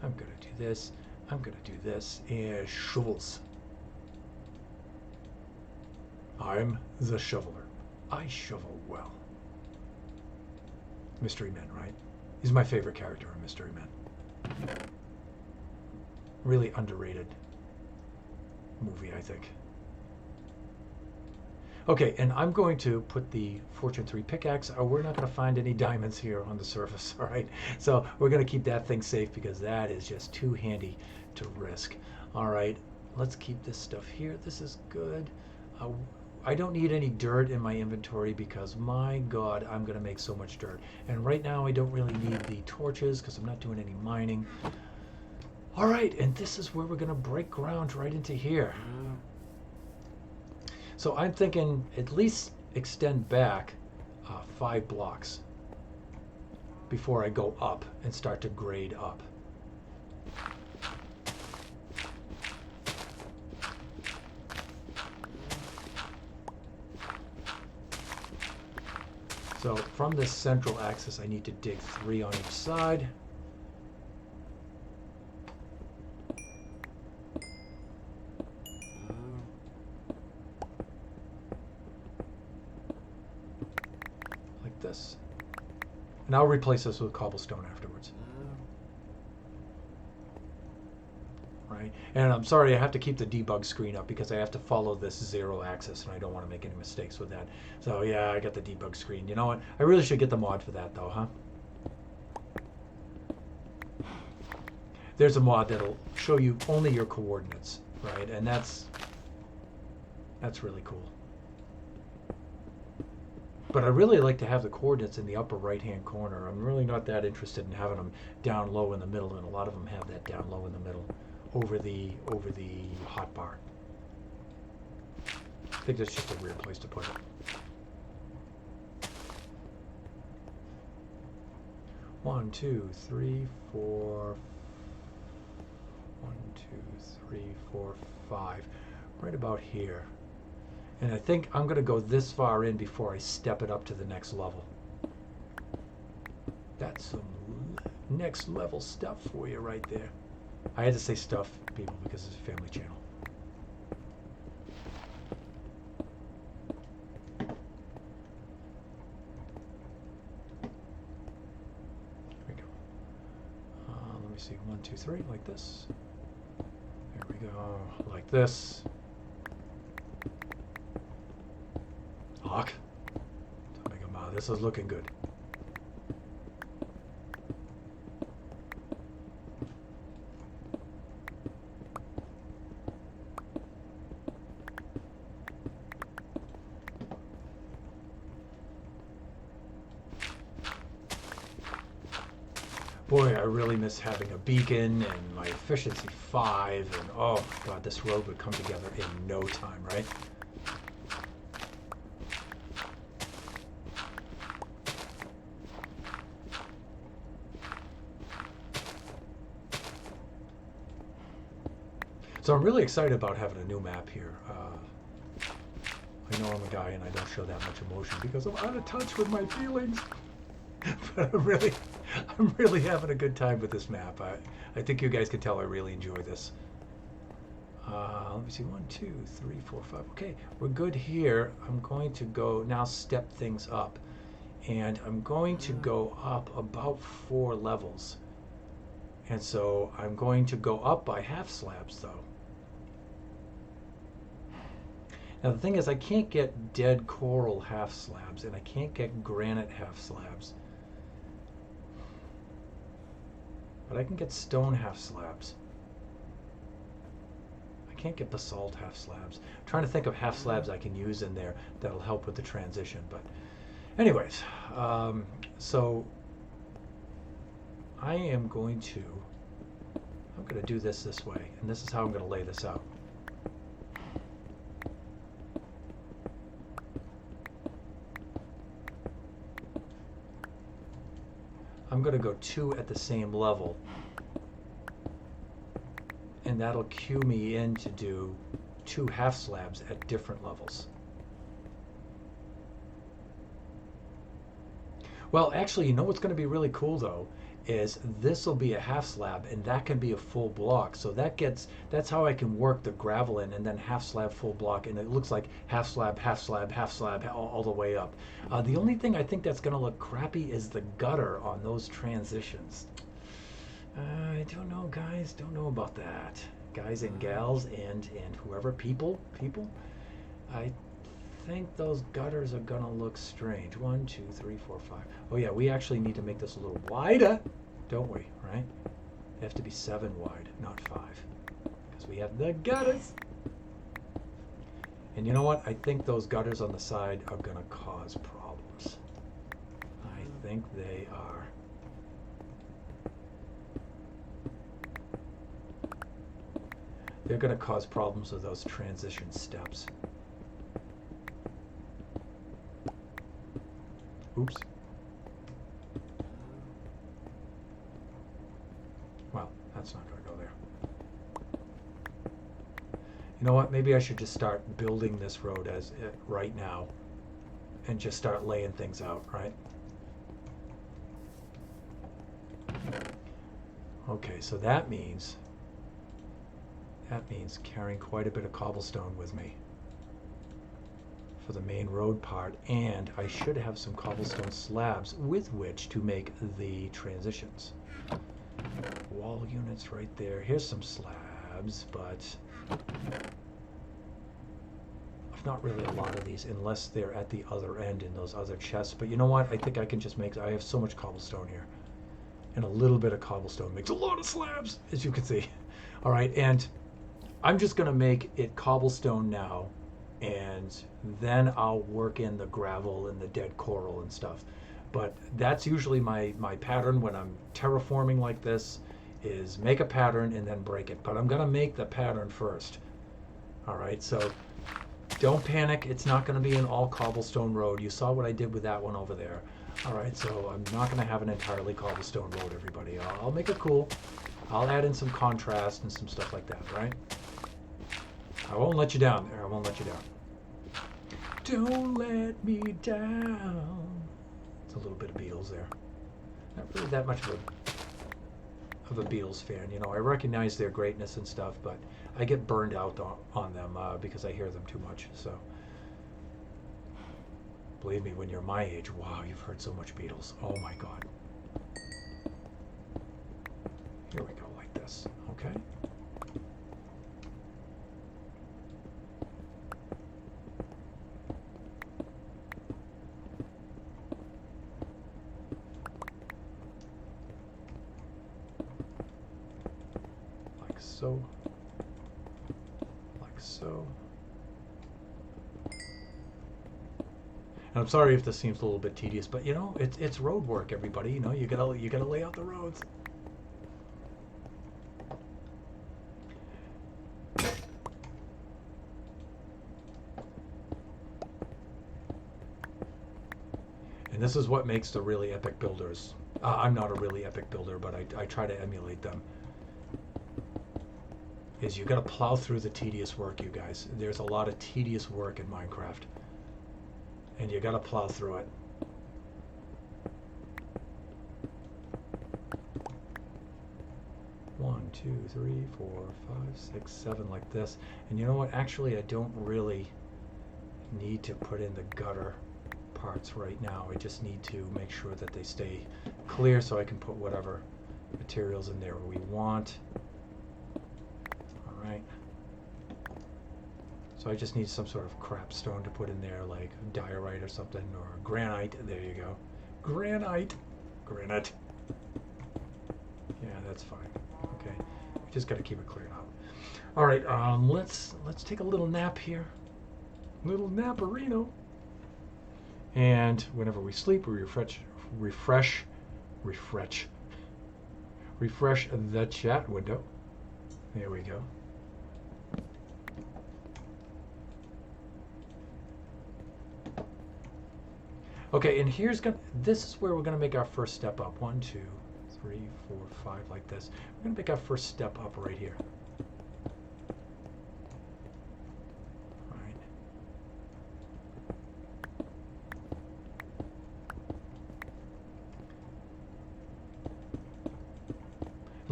I'm going to do this. I'm going to do this. And shovels. I'm the shoveler. I shovel well. Mystery Men, right? He's my favorite character in Mystery Men. Really underrated movie, I think. Okay, and I'm going to put the Fortune 3 pickaxe. We're not going to find any diamonds here on the surface, all right? So we're going to keep that thing safe because that is just too handy to risk. All right, let's keep this stuff here. This is good. I don't need any dirt in my inventory because, my God, I'm going to make so much dirt. And right now I don't really need the torches because I'm not doing any mining. All right, and this is where we're going to break ground right into here. So I'm thinking at least extend back 5 blocks before I go up and start to grade up. So from this central axis, I need to dig 3 on each side. Like this. And I'll replace this with cobblestone afterwards. Right? And I'm sorry, I have to keep the debug screen up because I have to follow this 0 axis and I don't want to make any mistakes with that. So yeah, I got the debug screen. You know what? I really should get the mod for that though, huh? There's a mod that'll show you only your coordinates, right? And that's really cool. But I really like to have the coordinates in the upper right-hand corner. I'm really not that interested in having them down low in the middle, and a lot of them have that down low in the middle. Over the hotbar. I think that's just a weird place to put it. 1, 2, 3, 4. 1, 2, 3, 4, 5. Right about here. And I think I'm going to go this far in before I step it up to the next level. That's some next level stuff for you right there. I had to say stuff, people, because it's a family channel. Here we go. Let me see. 1, 2, 3, like this. There we go, like this. Hawk. This is looking good. Boy, I really miss having a beacon and my efficiency 5, and oh God, this road would come together in no time, right? So I'm really excited about having a new map here. I know I'm a guy and I don't show that much emotion because I'm out of touch with my feelings. But I'm really having a good time with this map. I think you guys can tell I really enjoy this. Let me see, 1, 2, 3, 4, 5. Okay, we're good here. I'm going to go now step things up. And I'm going to go up about 4 levels. And so I'm going to go up by half slabs though. Now the thing is, I can't get dead coral half slabs and I can't get granite half slabs. But I can get stone half slabs. I can't get basalt half slabs. I'm trying to think of half slabs I can use in there that'll help with the transition. But anyways, so I'm going to do this way, and this is how I'm going to lay this out. I'm going to go 2 at the same level. and that'll cue me in to do 2 half slabs at different levels. Well, actually, you know what's going to be really cool though is this will be a half slab and that can be a full block. So that's how I can work the gravel in, and then half slab, full block, and it looks like half slab, half slab, half slab, all the way up. The only thing I think that's going to look crappy is the gutter on those transitions. I don't know, guys. Don't know about that. Guys and gals and whoever, people. I think those gutters are gonna look strange. 1, 2, 3, 4, 5. Oh yeah, we actually need to make this a little wider, don't we? Right? They have to be 7 wide, not 5, because we have the gutters. And you know what? I think those gutters on the side are gonna cause problems. I think they are. They're gonna cause problems with those transition steps. Oops. Well, that's not going to go there. You know what? Maybe I should just start building this road as right now and just start laying things out, right? Okay, so that means carrying quite a bit of cobblestone with me for the main road part, and I should have some cobblestone slabs with which to make the transitions. Wall units right there. Here's some slabs, but I've not really a lot of these unless they're at the other end in those other chests. But you know what? I think I can just make, I have so much cobblestone here, and a little bit of cobblestone makes a lot of slabs, as you can see. All right, and I'm just gonna make it cobblestone now, and then I'll work in the gravel and the dead coral and stuff. But that's usually my pattern when I'm terraforming like this, is make a pattern and then break it. But I'm gonna make the pattern first. All right, so don't panic. It's not gonna be an all cobblestone road. You saw what I did with that one over there. All right, so I'm not gonna have an entirely cobblestone road, everybody. I'll make it cool. I'll add in some contrast and some stuff like that, right? I won't let you down there. I won't let you down. Don't let me down. It's a little bit of Beatles there. Not really that much of a Beatles fan. You know, I recognize their greatness and stuff, but I get burned out on them because I hear them too much. So, believe me, when you're my age, wow, you've heard so much Beatles. Oh my God. Here we go, like this. Okay. So, like so. And I'm sorry if this seems a little bit tedious, but you know, it's road work, everybody. You know, you gotta lay out the roads. And this is what makes the really epic builders. I'm not a really epic builder, but I try to emulate them. Is you got to plow through the tedious work, you guys. There's a lot of tedious work in Minecraft, and you got to plow through it. One, two, three, 4, 5, 6, 7, like this. And you know what? Actually, I don't really need to put in the gutter parts right now. I just need to make sure that they stay clear so I can put whatever materials in there we want. Right. So I just need some sort of crap stone to put in there, like diorite or something, or granite. There you go. Granite. Granite. Yeah, that's fine. Okay. We just got to keep it cleared out. All right. Let's take a little nap here. Little naparino. And whenever we sleep, we refresh the chat window. There we go. Okay, and this is where we're gonna make our first step up. 1, 2, 3, 4, 5, like this. We're gonna make our first step up right here.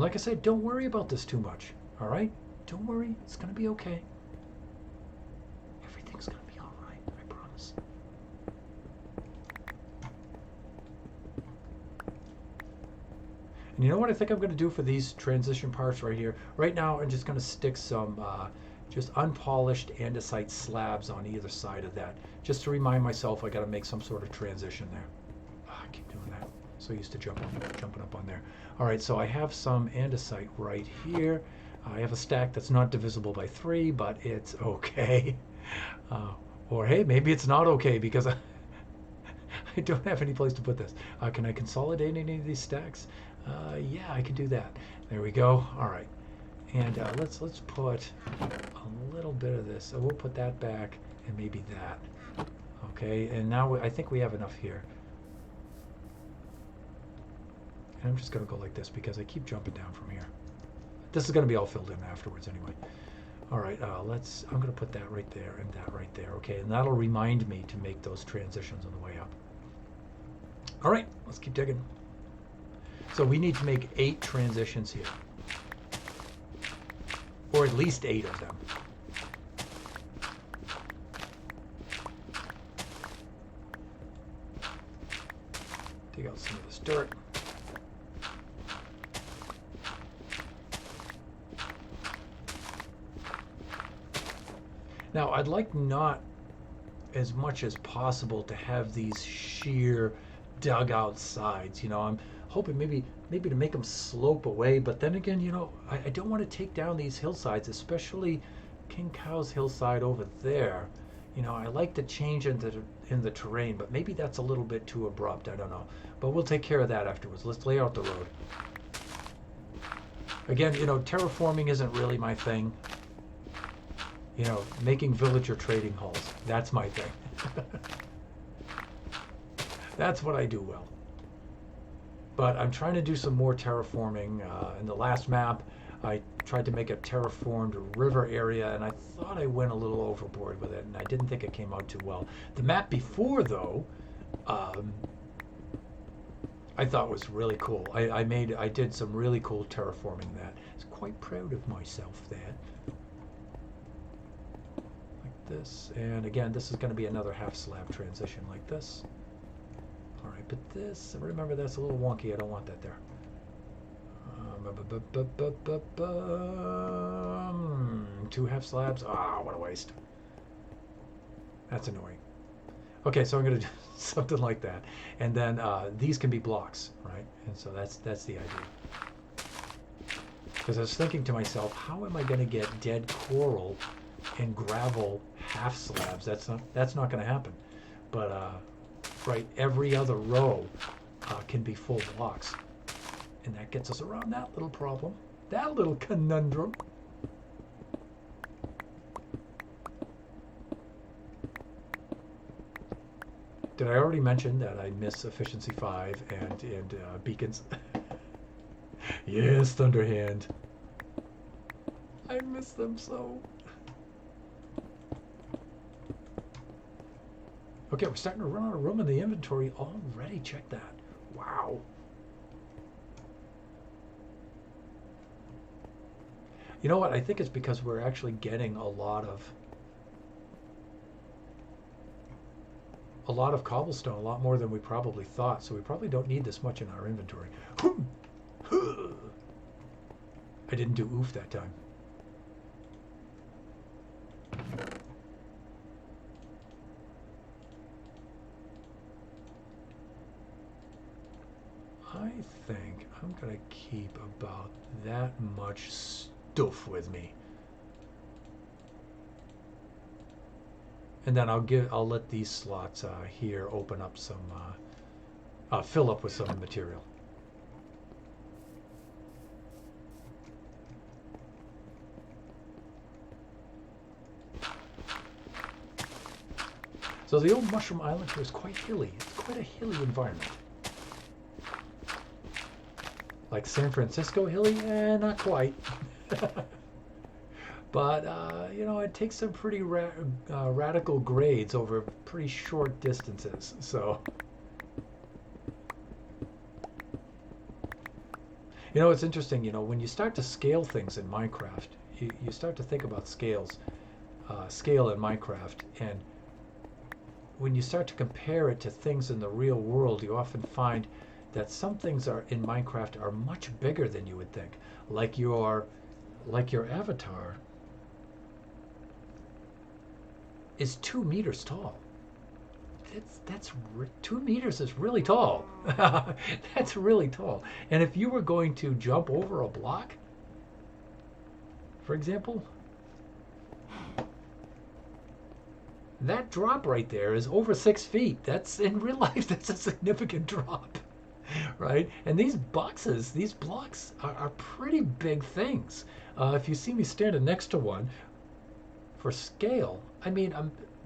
Like I said, don't worry about this too much. All right? Don't worry. It's going to be okay. Everything's going to be all right. I promise. And you know what I think I'm going to do for these transition parts right here? Right now, I'm just going to stick some just unpolished andesite slabs on either side of that, just to remind myself I got to make some sort of transition there. I keep doing that. So used to jumping up on there. All right, so I have some andesite right here. I have a stack that's not divisible by 3, but it's okay. Or hey, maybe it's not okay because I don't have any place to put this. Can I consolidate any of these stacks? Yeah, I can do that. There we go. All right, and let's put a little bit of this. So we'll put that back and maybe that. Okay, and now I think we have enough here. And I'm just going to go like this because I keep jumping down from here. This is going to be all filled in afterwards anyway. All right, I'm going to put that right there and that right there. Okay, and that'll remind me to make those transitions on the way up. All right, let's keep digging. So we need to make 8 transitions here. Or at least 8 of them. Dig out some of this dirt. Now, I'd like not as much as possible to have these sheer dugout sides. You know, I'm hoping maybe to make them slope away, but then again, you know, I don't want to take down these hillsides, especially King Cow's hillside over there. You know, I like to change in the terrain, but maybe that's a little bit too abrupt. I don't know, but we'll take care of that afterwards. Let's lay out the road. Again, you know, terraforming isn't really my thing. You know, making villager trading halls, that's my thing. That's what I do well. But I'm trying to do some more terraforming. In the last map, I tried to make a terraformed river area, and I thought I went a little overboard with it, and I didn't think it came out too well. The map before, though, I thought was really cool. I did some really cool terraforming that. I was quite proud of myself there. This, and again, this is going to be another half slab transition like this. All right, but this, remember, that's a little wonky. I don't want that there. 2 half slabs. Ah, what a waste. That's annoying. Okay, so I'm going to do something like that, and then these can be blocks, right? And so that's the idea. Because I was thinking to myself, how am I going to get dead coral and gravel half slabs? That's not going to happen. But right, every other row can be full blocks, and that gets us around that little problem, that little conundrum. Did I already mention that I miss efficiency 5 and beacons? Yes, Thunderhand. I miss them so. Okay, we're starting to run out of room in the inventory already. Check that. Wow. You know what? I think it's because we're actually getting a lot of cobblestone, a lot more than we probably thought. So we probably don't need this much in our inventory. I didn't do oof that time. I think I'm gonna keep about that much stuff with me, and then I'll let these slots here open up some, fill up with some material. So the old Mushroom Island here is quite hilly. It's quite a hilly environment. Like San Francisco hilly? Not quite. But, you know, it takes some pretty radical grades over pretty short distances. So, You know, it's interesting, you know, when you start to scale things in Minecraft, you start to think about scale in Minecraft, and when you start to compare it to things in the real world, you often find that some things are in Minecraft are much bigger than you would think. Like your avatar is 2 meters tall. 2 meters is really tall. That's really tall. And if you were going to jump over a block, for example, that drop right there is over 6 feet. That's in real life, that's a significant drop, right? And these boxes, these blocks are pretty big things. If you see me standing next to one, for scale, I mean,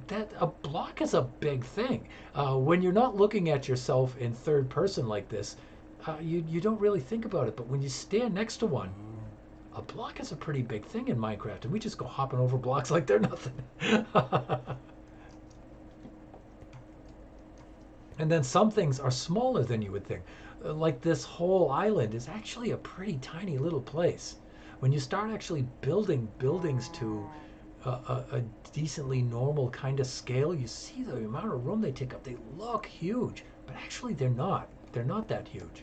that a block is a big thing. When you're not looking at yourself in third person like this, you don't really think about it. But when you stand next to one, a block is a pretty big thing in Minecraft, and we just go hopping over blocks like they're nothing. And then some things are smaller than you would think. Like this whole island is actually a pretty tiny little place. When you start actually building buildings to a decently normal kind of scale, you see the amount of room they take up. They look huge, but actually they're not. They're not that huge.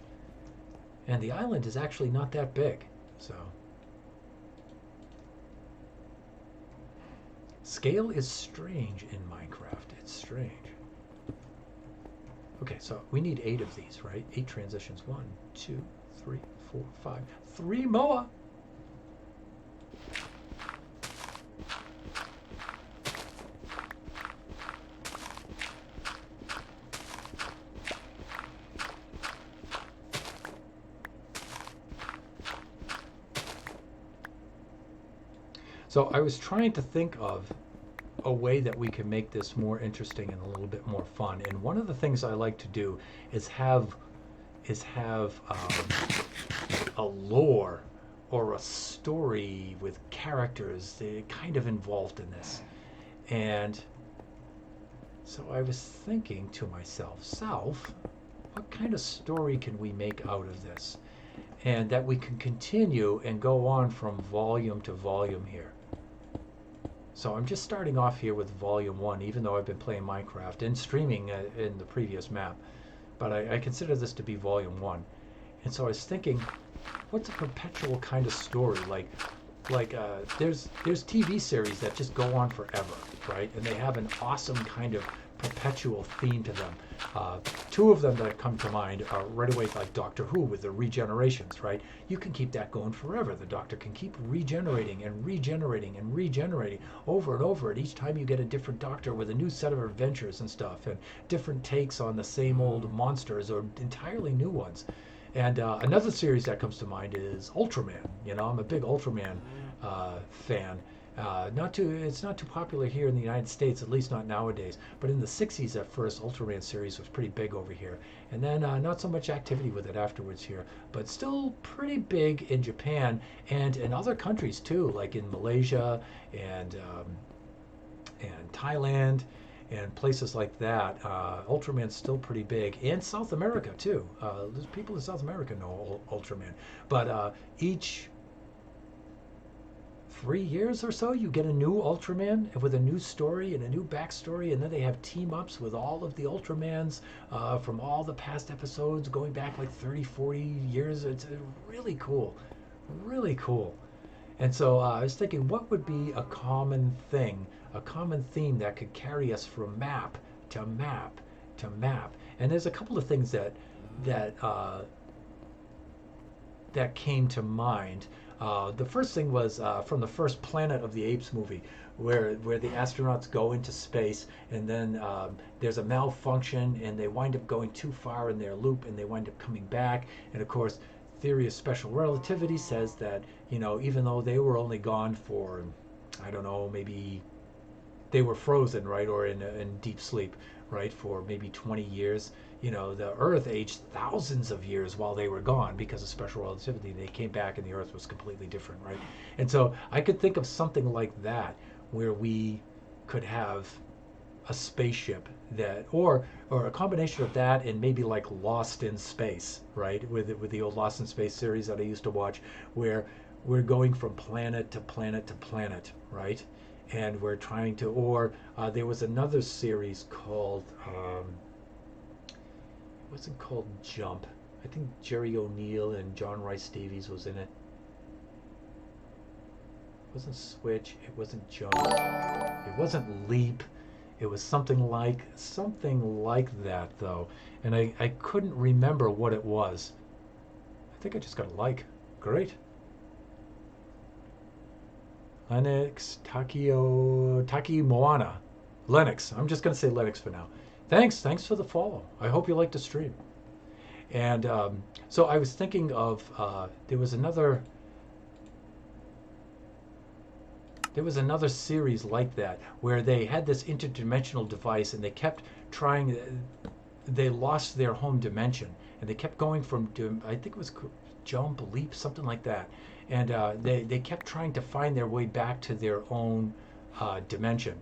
And the island is actually not that big. So scale is strange in Minecraft. It's strange. Okay, so we need 8 of these, right? 8 transitions. 1, 2, 3, 4, 5. 3 more. So I was trying to think of a way that we can make this more interesting and a little bit more fun. And one of the things I like to do is have a lore or a story with characters kind of involved in this. And so I was thinking to myself, Self, what kind of story can we make out of this? And that we can continue and go on from volume to volume here. So I'm just starting off here with volume 1, even though I've been playing Minecraft and streaming in the previous map. But I consider this to be volume 1. And so I was thinking, what's a perpetual kind of story? There's TV series that just go on forever, right? And they have an awesome kind of perpetual theme to them. 2 of them that come to mind are right away, like Doctor Who with the regenerations, right? You can keep that going forever. The Doctor can keep regenerating and regenerating and regenerating over and over. And each time you get a different Doctor with a new set of adventures and stuff, and different takes on the same old monsters or entirely new ones. And another series that comes to mind is Ultraman. You know, I'm a big Ultraman fan. It's not too popular here in the United States, at least not nowadays. But in the 60s at first, Ultraman series was pretty big over here. And then not so much activity with it afterwards here, but still pretty big in Japan and in other countries too, like in Malaysia and Thailand and places like that. Ultraman's still pretty big, and South America too. There's people in South America know Ultraman. But each 3 years or so, you get a new Ultraman with a new story and a new backstory, and then they have team-ups with all of the Ultramans from all the past episodes going back like 30, 40 years. It's really cool. Really cool. And so I was thinking, what would be a common thing, a common theme that could carry us from map to map to map? And there's a couple of things that came to mind. The first thing was from the first Planet of the Apes movie, where the astronauts go into space, and then there's a malfunction, and they wind up going too far in their loop, and they wind up coming back. And of course, theory of special relativity says that, you know, even though they were only gone for, I don't know, maybe they were frozen, right, or in deep sleep, right, for maybe 20 years. You know, the Earth aged thousands of years while they were gone because of special relativity. They came back and the Earth was completely different, right? And so I could think of something like that, where we could have a spaceship that, or a combination of that and maybe like Lost in Space, right? With the old Lost in Space series that I used to watch, where we're going from planet to planet to planet, right? And we're trying to, or there was another series called, it wasn't called Jump. I think Jerry O'Neill and John Rice Davies was in it. It wasn't Switch. It wasn't Jump. It wasn't Leap. It was something like that though, and I couldn't remember what it was. I think I just got a like. Great. Lennox Taki Moana. Lennox. I'm just gonna say Lennox for now. Thanks for the follow. I hope you like the stream. And so I was thinking of there was another series like that where they had this interdimensional device and they kept trying. They lost their home dimension and they kept going from, I think it was Jump, Leap, something like that, and they kept trying to find their way back to their own dimension.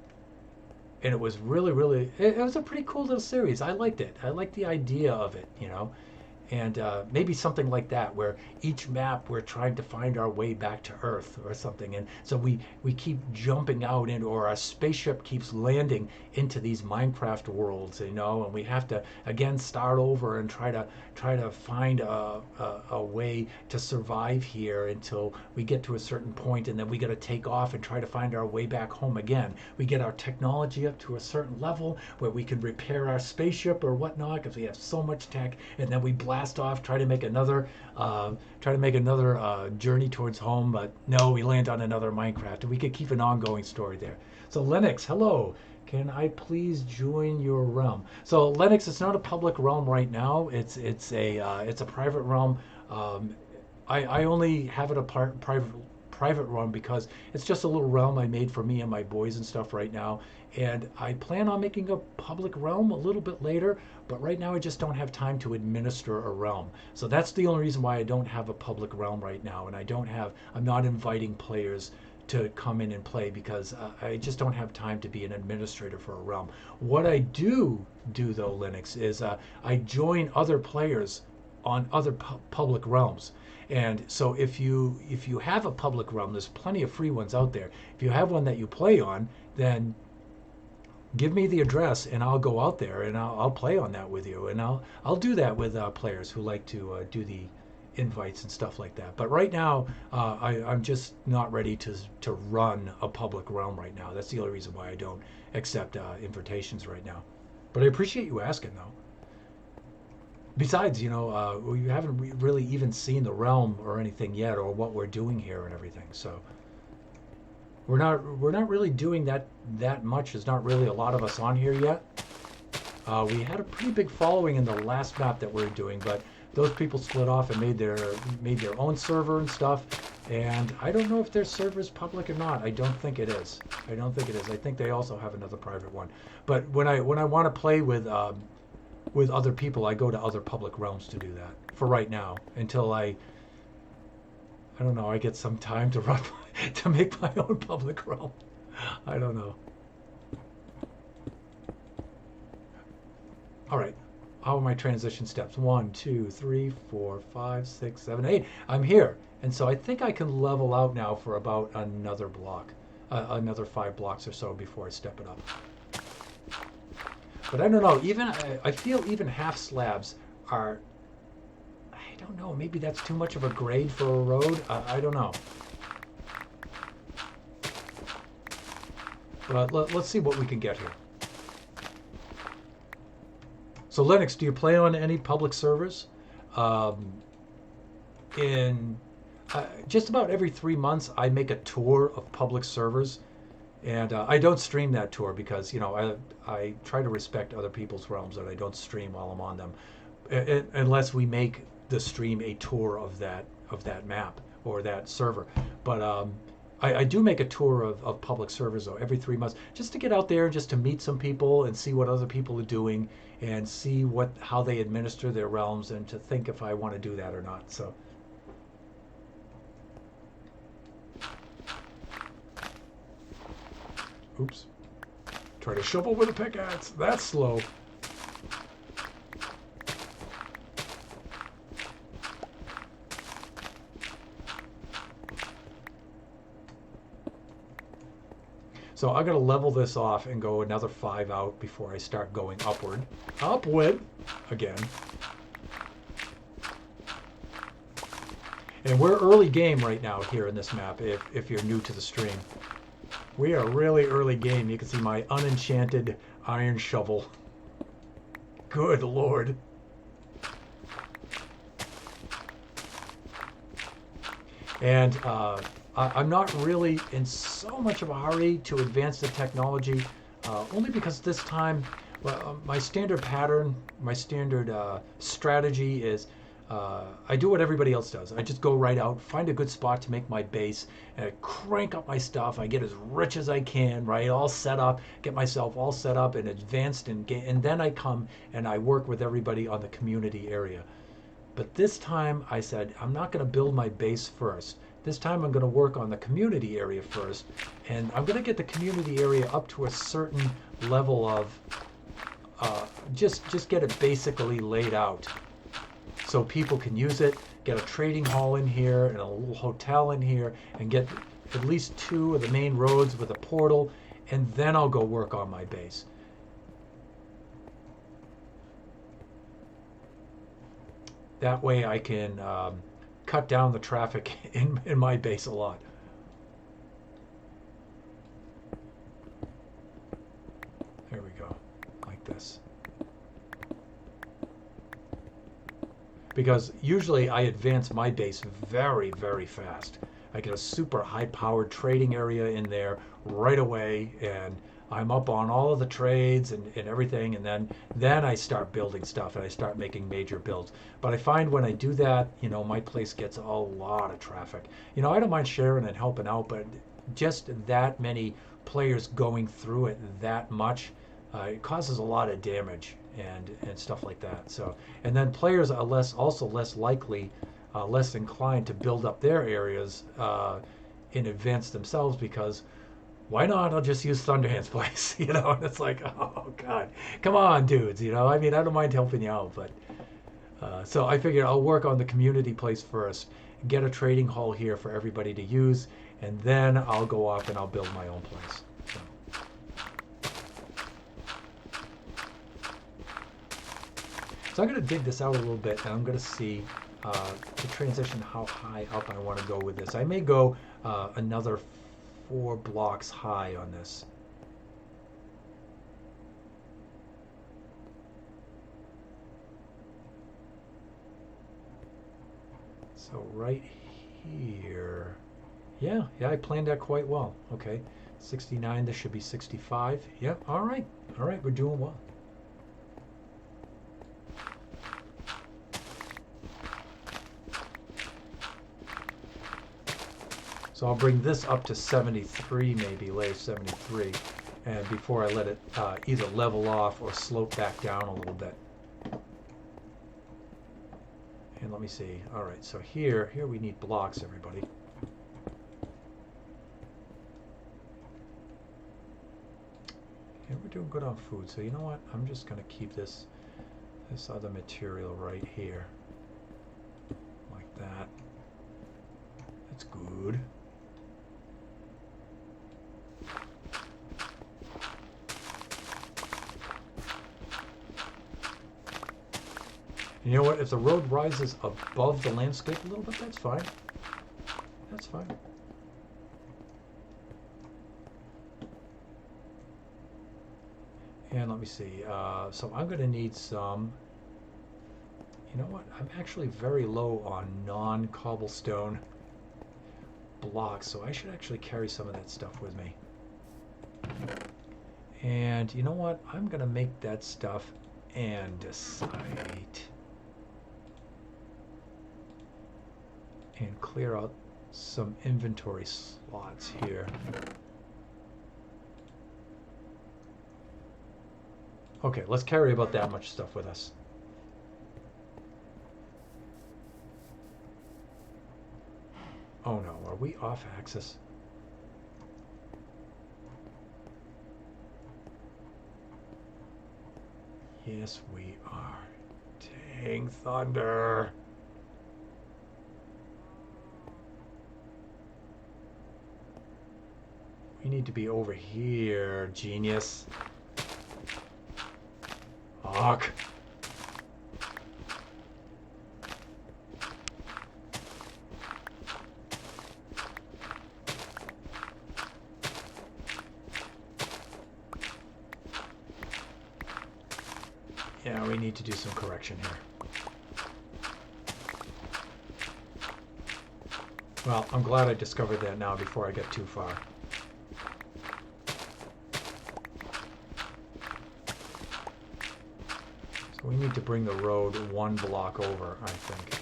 And it was really, it was a pretty cool little series. I liked it. I liked the idea of it, you know. And maybe something like that, where each map we're trying to find our way back to Earth or something, and so we keep jumping out into, or our spaceship keeps landing into these Minecraft worlds, you know, and we have to again start over and try to find a way to survive here until we get to a certain point, and then we got to take off and try to find our way back home again. We get our technology up to a certain level where we can repair our spaceship or whatnot because we have so much tech, and then we blast off, try to make another journey towards home, but no, we land on another Minecraft, and we could keep an ongoing story there. So Lennox, hello. Can I please join your realm? So Lennox, it's not a public realm right now. It's a private realm. I only have it a private realm because it's just a little realm I made for me and my boys and stuff right now. And I plan on making a public realm a little bit later, but right now I just don't have time to administer a realm. So that's the only reason why I don't have a public realm right now, and I'm not inviting players to come in and play because I just don't have time to be an administrator for a realm. What I do though, Linux, is I join other players on other public realms. And so if you have a public realm, there's plenty of free ones out there. If you have one that you play on, then give me the address and I'll go out there and I'll play on that with you, and I'll do that with players who like to do the invites and stuff like that. But right now, I'm just not ready to run a public realm right now. That's the only reason why I don't accept invitations right now. But I appreciate you asking, though. Besides, you know, we haven't really even seen the realm or anything yet, or what we're doing here and everything. So we're not really doing that much. There's not really a lot of us on here yet. We had a pretty big following in the last map that we were doing, but those people split off and made their own server and stuff. And I don't know if their server is public or not. I don't think it is. I think they also have another private one. But when I want to play with other people, I go to other public realms to do that. For right now, until I don't know, I get some time to run to make my own public realm. I don't know. All right. How are my transition steps? 1, 2, 3, 4, 5, 6, 7, 8. I'm here. And so I think I can level out now for about another block, another 5 blocks or so before I step it up. But I don't know, I feel even half slabs are, I don't know, maybe that's too much of a grade for a road. I don't know. But let's see what we can get here. So Linux, do you play on any public servers? Just about every 3 months, I make a tour of public servers, and I don't stream that tour because, you know, I try to respect other people's realms, and I don't stream while I'm on them, unless we make the stream a tour of that map or that server. But I do make a tour of public servers though every 3 months, just to get out there, just to meet some people and see what other people are doing and see how they administer their realms, and to think if I want to do that or not. So oops. Try to shovel with a pickaxe. That's slow. So I'm going to level this off and go another 5 out before I start going upward. Upward again. And we're early game right now here in this map if you're new to the stream. We are really early game. You can see my unenchanted iron shovel. Good Lord. And I'm not really in so much of a hurry to advance the technology, only because this time, my standard pattern, my standard strategy is I do what everybody else does. I just go right out, find a good spot to make my base, and I crank up my stuff. I get as rich as I can, right? All set up, get myself all set up and advanced, and then I come and I work with everybody on the community area. But this time I said, I'm not going to build my base first. This time I'm going to work on the community area first, and I'm going to get the community area up to a certain level of just get it basically laid out so people can use it, get a trading hall in here and a little hotel in here, and get at least 2 of the main roads with a portal, and then I'll go work on my base. That way I can cut down the traffic in my base a lot. There we go, like this. Because usually I advance my base very, very fast. I get a super high-powered trading area in there right away, and I'm up on all of the trades and everything, and then I start building stuff and I start making major builds. But I find when I do that, you know, my place gets a lot of traffic. You know, I don't mind sharing and helping out, but just that many players going through it that much, it causes a lot of damage and stuff like that. So, and then players are also less likely, less inclined to build up their areas in advance themselves, because why not? I'll just use Thunderhand's place, you know? And it's like, oh God, come on, dudes, you know? I mean, I don't mind helping you out, but so I figured I'll work on the community place first, get a trading hall here for everybody to use, and then I'll go off and I'll build my own place. So I'm going to dig this out a little bit, and I'm going to see to transition how high up I want to go with this. I may go another 4 blocks high on this. So right here, yeah, I planned that quite well. Okay, 69, this should be 65. Yeah, all right, we're doing well. So I'll bring this up to 73, maybe layer 73, and before I let it either level off or slope back down a little bit. And let me see. All right, so here we need blocks, everybody. And we're doing good on food, so you know what? I'm just going to keep this other material right here, like that. That's good. You know what? If the road rises above the landscape a little bit, that's fine. That's fine. And let me see. So I'm going to need some. You know what? I'm actually very low on non-cobblestone blocks, so I should actually carry some of that stuff with me. And you know what? I'm going to make that stuff andesite. And clear out some inventory slots here. Okay, let's carry about that much stuff with us. Oh no, are we off axis? Yes, we are. Dang thunder. We need to be over here, genius. Fuck. Yeah, we need to do some correction here. Well, I'm glad I discovered that now before I get too far. So we need to bring the road one block over, I think.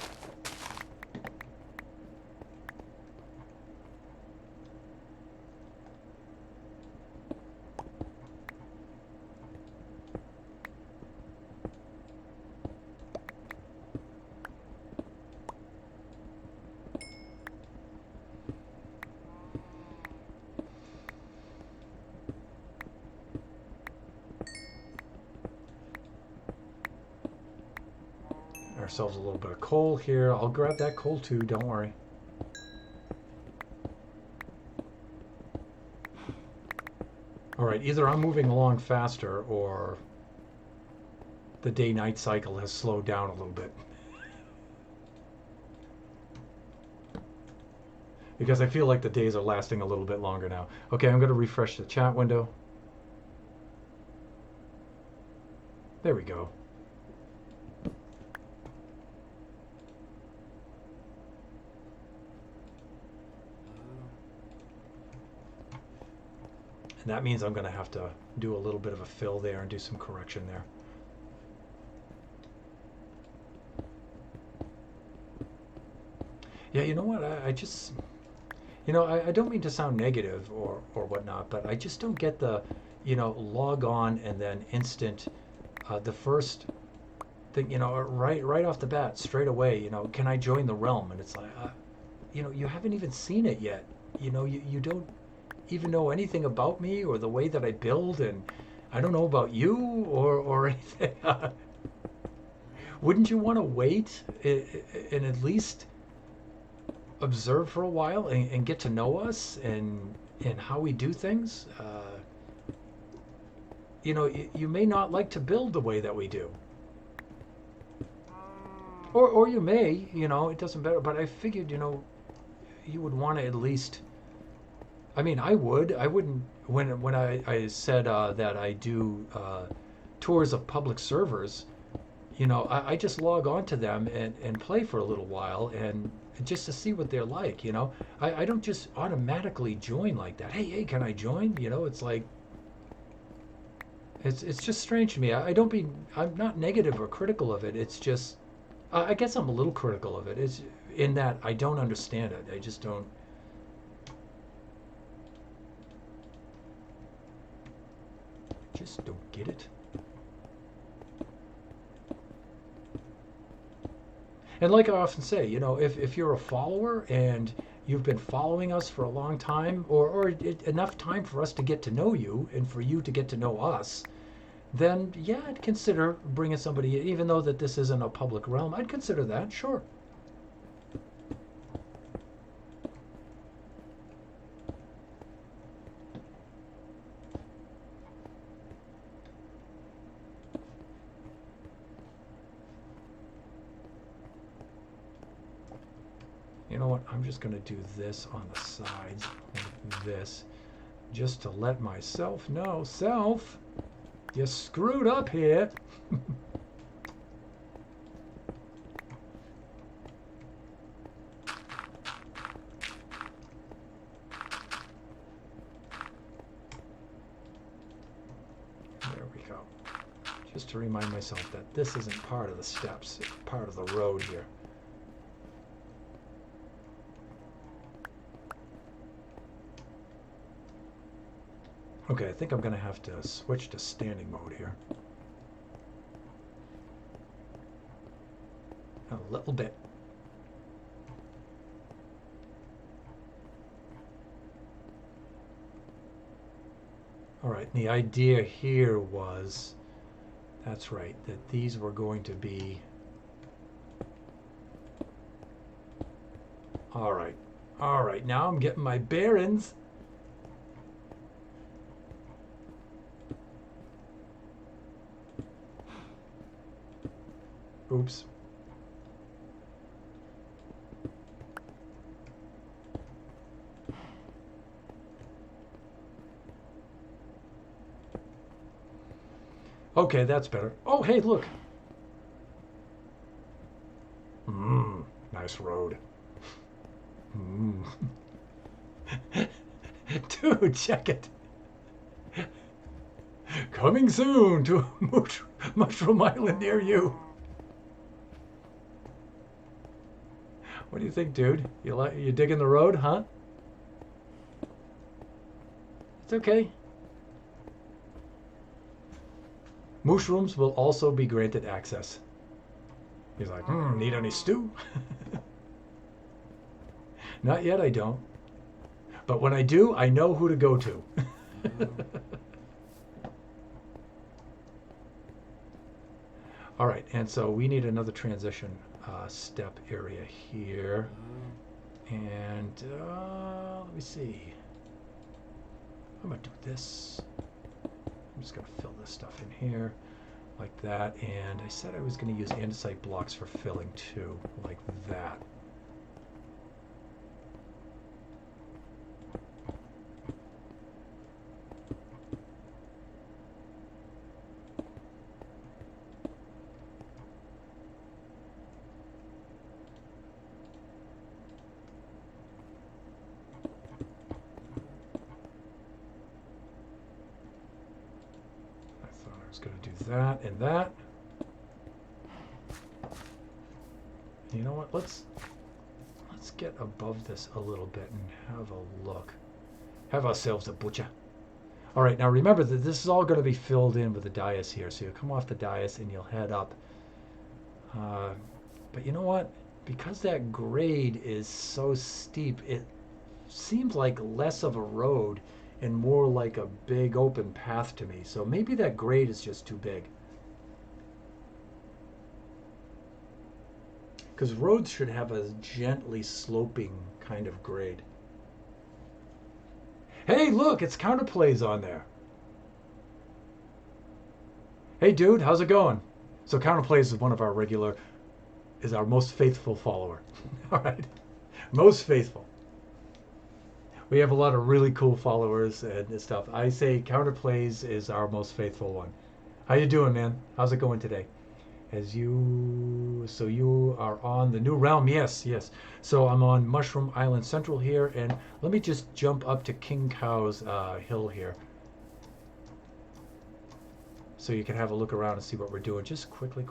Ourselves a little bit of coal here. I'll grab that coal too, don't worry. All right, either I'm moving along faster or the day-night cycle has slowed down a little bit. Because I feel like the days are lasting a little bit longer now. Okay, I'm going to refresh the chat window. There we go. And that means I'm going to have to do a little bit of a fill there and do some correction there. Yeah, you know what? I just, you know, I don't mean to sound negative or whatnot, but I just don't get the, you know, log on and then instant, the first thing, you know, right off the bat, straight away, you know, can I join the realm? And it's like, you know, you haven't even seen it yet. You know, you don't even know anything about me or the way that I build, and I don't know about you or anything. Wouldn't you want to wait and at least observe for a while and get to know us and how we do things? You know, you may not like to build the way that we do. Or you may, you know, it doesn't matter. But I figured, you know, you would want to at least. I mean, I would. I wouldn't. When I said that I do tours of public servers, you know, I just log on to them and play for a little while and just to see what they're like. You know, I don't just automatically join like that. Hey, can I join? You know, it's like. It's just strange to me. I'm not negative or critical of it. It's just. I guess I'm a little critical of it. It's in that I don't understand it. I just don't. Just don't get it. And like I often say, you know, if you're a follower and you've been following us for a long time, or enough time for us to get to know you and for you to get to know us, then yeah, I'd consider bringing somebody, even though that this isn't a public realm, I'd consider that, sure. You know what, I'm just going to do this on the sides, like this, just to let myself know, self, you screwed up here. There we go. Just to remind myself that this isn't part of the steps, it's part of the road here. Okay, I think I'm going to have to switch to standing mode here. A little bit. All right, and the idea here was That's right, that these were going to be... All right, now I'm getting my bearings. Oops. Okay, that's better. Oh, hey, look. Nice road. Dude, check it. Coming soon to Mushroom Island near you. What do you think, dude? You digging the road, huh? It's okay. Mushrooms will also be granted access. He's like, need any stew? Not yet, I don't. But when I do, I know who to go to. All right, and so we need another transition step area here. And let me see. I'm going to do this. I'm just going to fill this stuff in here like that. And I said I was going to use andesite blocks for filling too, like that. Going to do that and that. You know what? Let's get above this a little bit and have a look. Have ourselves a butcher. All right, now remember that this is all going to be filled in with the dais here. So you'll come off the dais and you'll head up. But you know what? Because that grade is so steep, it seems like less of a road and more like a big open path to me. So maybe that grade is just too big. Because roads should have a gently sloping kind of grade. Hey, look, it's Counterplays on there. Hey, dude, how's it going? So Counterplays is one of our is our most faithful follower. All right, most faithful. We have a lot of really cool followers and stuff. I say Counterplays is our most faithful one. How you doing, man? How's it going today? So you are on the new realm. Yes. So I'm on Mushroom Island Central here, and let me just jump up to King Cow's hill here, so you can have a look around and see what we're doing. Just quickly.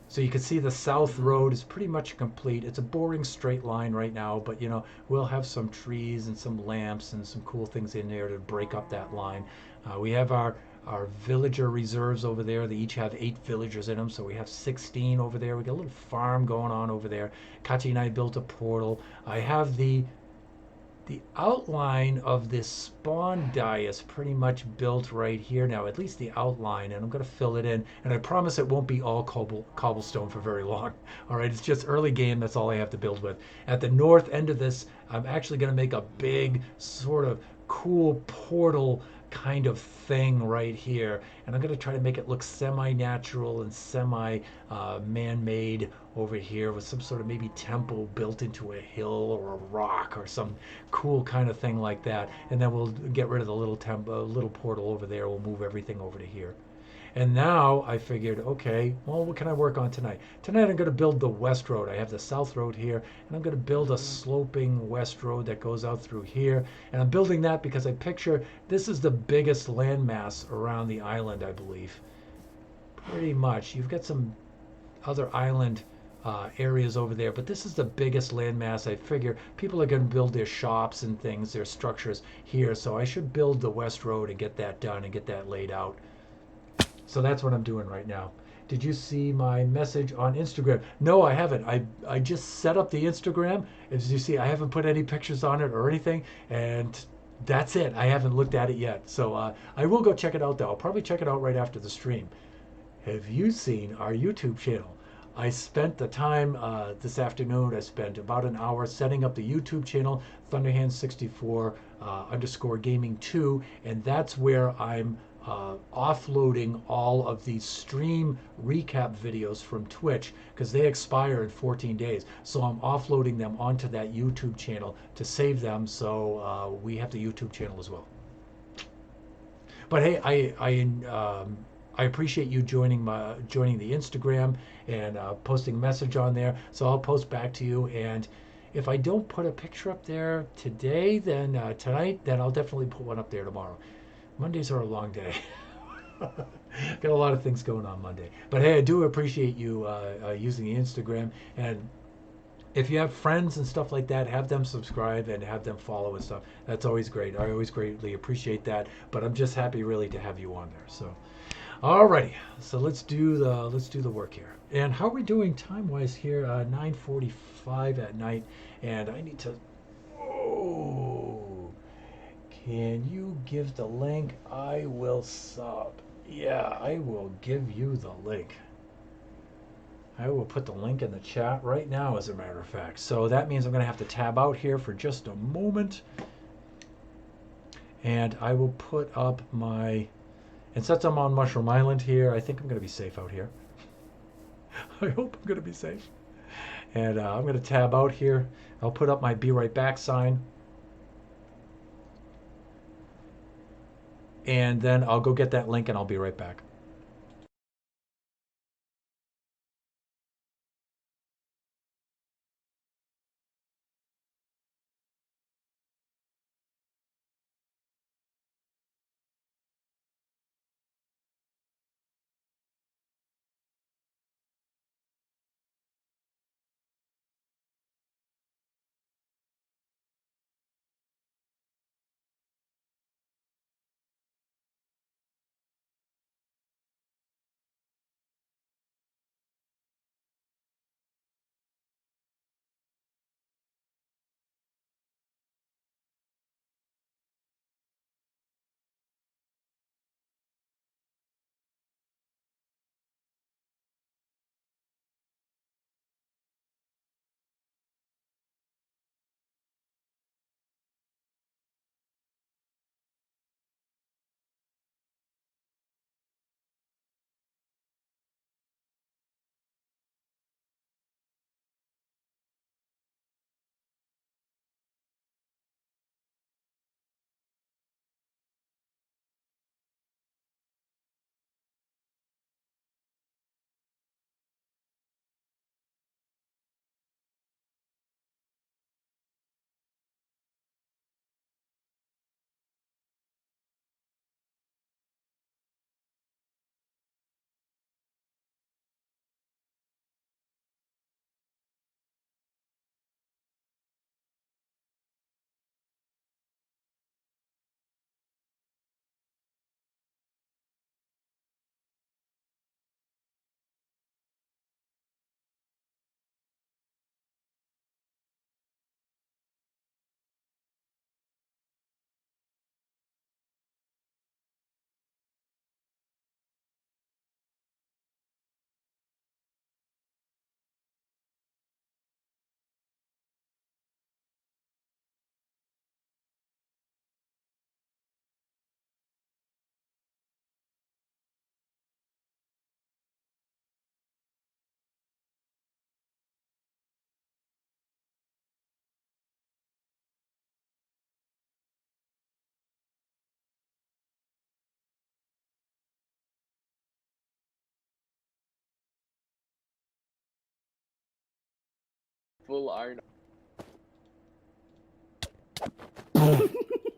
So you can see the south road is pretty much complete. It's a boring straight line right now, but you know, we'll have some trees and some lamps and some cool things in there to break up that line. We have our villager reserves over there. They each have 8 villagers in them, so we have 16 over there. We got a little farm going on over there. Kachi and I built a portal. I have the outline of this spawn dais pretty much built right here now, at least the outline, and I'm going to fill it in, and I promise it won't be all cobblestone for very long. All right, it's just early game. That's all I have to build with. At the north end of this, I'm actually going to make a big sort of cool portal kind of thing right here, and I'm going to try to make it look semi-natural and semi-man-made over here with some sort of maybe temple built into a hill or a rock or some cool kind of thing like that. And then we'll get rid of the little portal over there. We'll move everything over to here. And now I figured, okay, well, what can I work on tonight? Tonight I'm going to build the west road. I have the south road here, and I'm going to build a sloping west road that goes out through here. And I'm building that because I picture this is the biggest landmass around the island, I believe. Pretty much. You've got some other island areas over there, but this is the biggest landmass. I figure people are going to build their shops and things, their structures here. So I should build the west road and get that done and get that laid out. So that's what I'm doing right now. Did you see my message on Instagram? No, I haven't. I just set up the Instagram. As you see, I haven't put any pictures on it or anything. And That's it. I haven't looked at it yet. So I will go check it out, though. I'll probably check it out right after the stream. Have you seen our YouTube channel? I spent the time this afternoon. I spent about an hour setting up the YouTube channel, thunderhand64 underscore gaming 2, and that's where I'm offloading all of these stream recap videos from Twitch because they expire in 14 days. So I'm offloading them onto that YouTube channel to save them. So we have the YouTube channel as well. But hey, I appreciate you joining the Instagram and posting a message on there. So I'll post back to you. And if I don't put a picture up there today, then tonight, then I'll definitely put one up there tomorrow. Mondays are a long day. Got a lot of things going on Monday. But hey, I do appreciate you using the Instagram. And if you have friends and stuff like that, have them subscribe and have them follow and stuff. That's always great. I always greatly appreciate that. But I'm just happy really to have you on there. So, alrighty. So let's do the work here. And how are we doing time wise here? 9:45 at night, and I need to. Oh, can you give the link? I will sub. Yeah, I will give you the link. I will put the link in the chat right now, as a matter of fact. So that means I'm going to have to tab out here for just a moment. And I will put up my... And since I'm on Mushroom Island here, I think I'm going to be safe out here. I hope I'm going to be safe. And I'm going to tab out here. I'll put up my Be Right Back sign. And then I'll go get that link and I'll be right back. Full iron.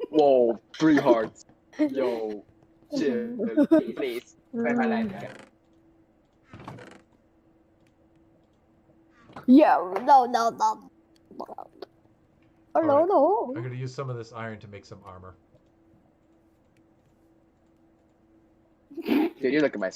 Whoa, 3 hearts. Yo, chill, please. Yeah, no, no, no. Oh, All no, right. no. I'm going to use some of this iron to make some armor. Dude, you look at my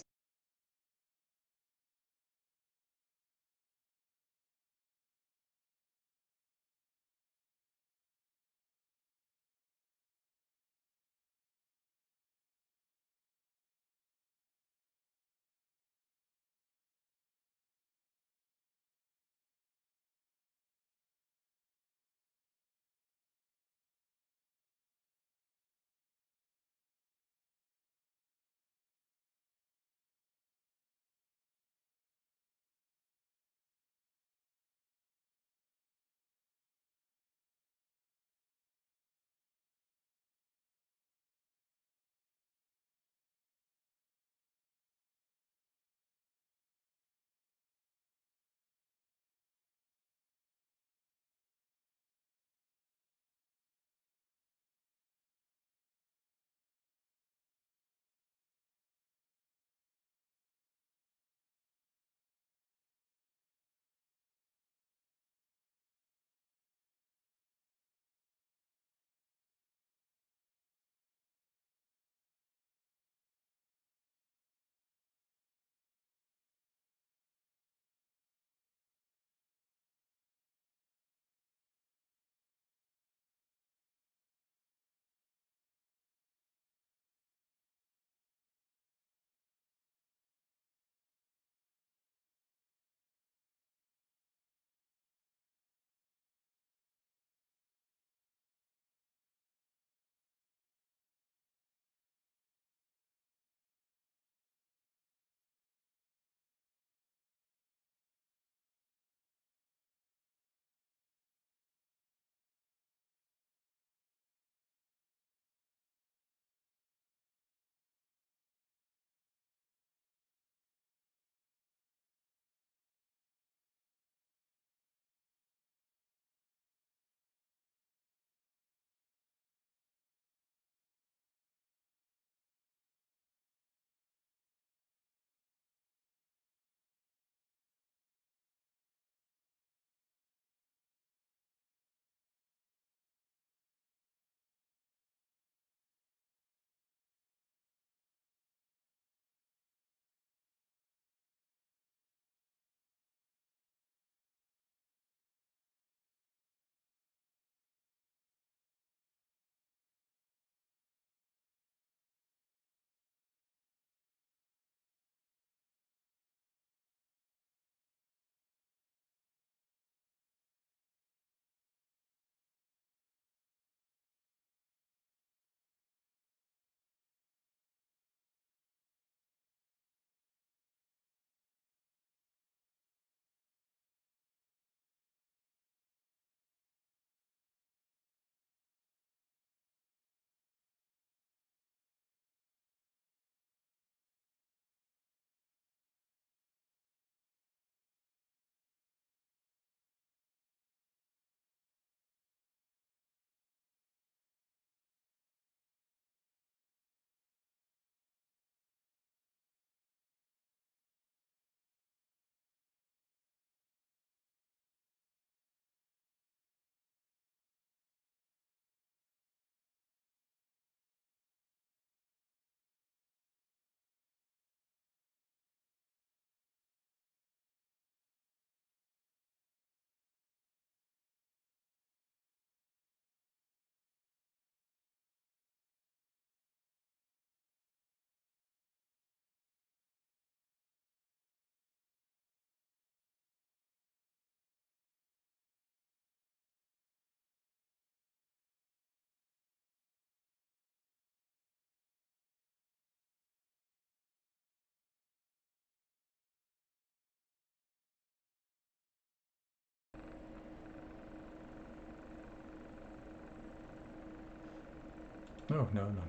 No, no, no, no.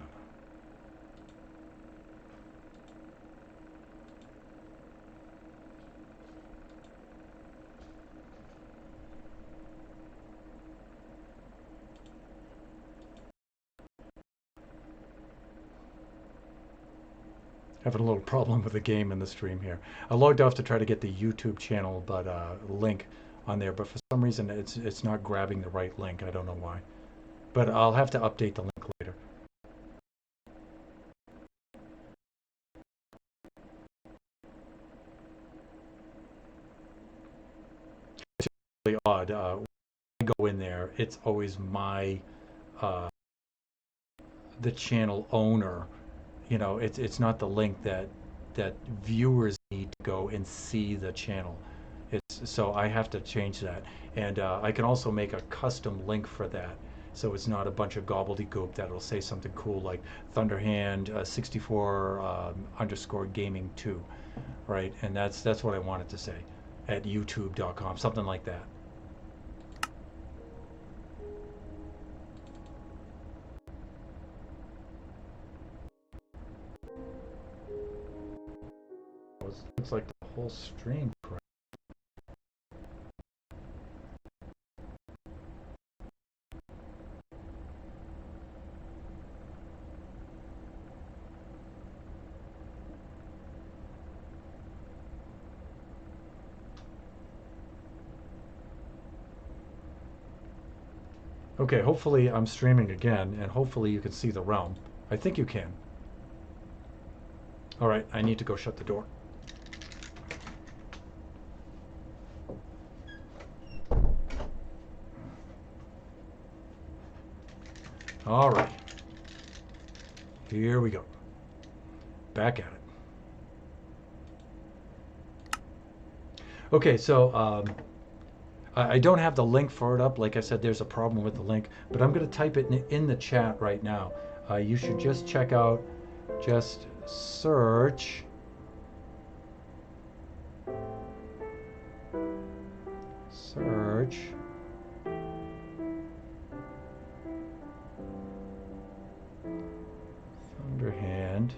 Having a little problem with the game in the stream here. I logged off to try to get the YouTube channel, but link on there, but for some reason it's not grabbing the right link. I don't know why, but I'll have to update the link later. It's really odd. When I go in there, it's always my the channel owner. You know, it's not the link that viewers need to go and see the channel. It's so I have to change that, and I can also make a custom link for that. So it's not a bunch of gobbledygook that'll say something cool like thunderhand64 underscore gaming 2, right? And that's what I wanted to say at youtube.com, something like that. Looks like the whole stream. Okay, hopefully I'm streaming again, and hopefully you can see the realm. I think you can. All right, I need to go shut the door. All right. Here we go. Back at it. Okay, so I don't have the link for it up. Like I said, there's a problem with the link, but I'm going to type it in the chat right now. You should just check out, just search Thunderhand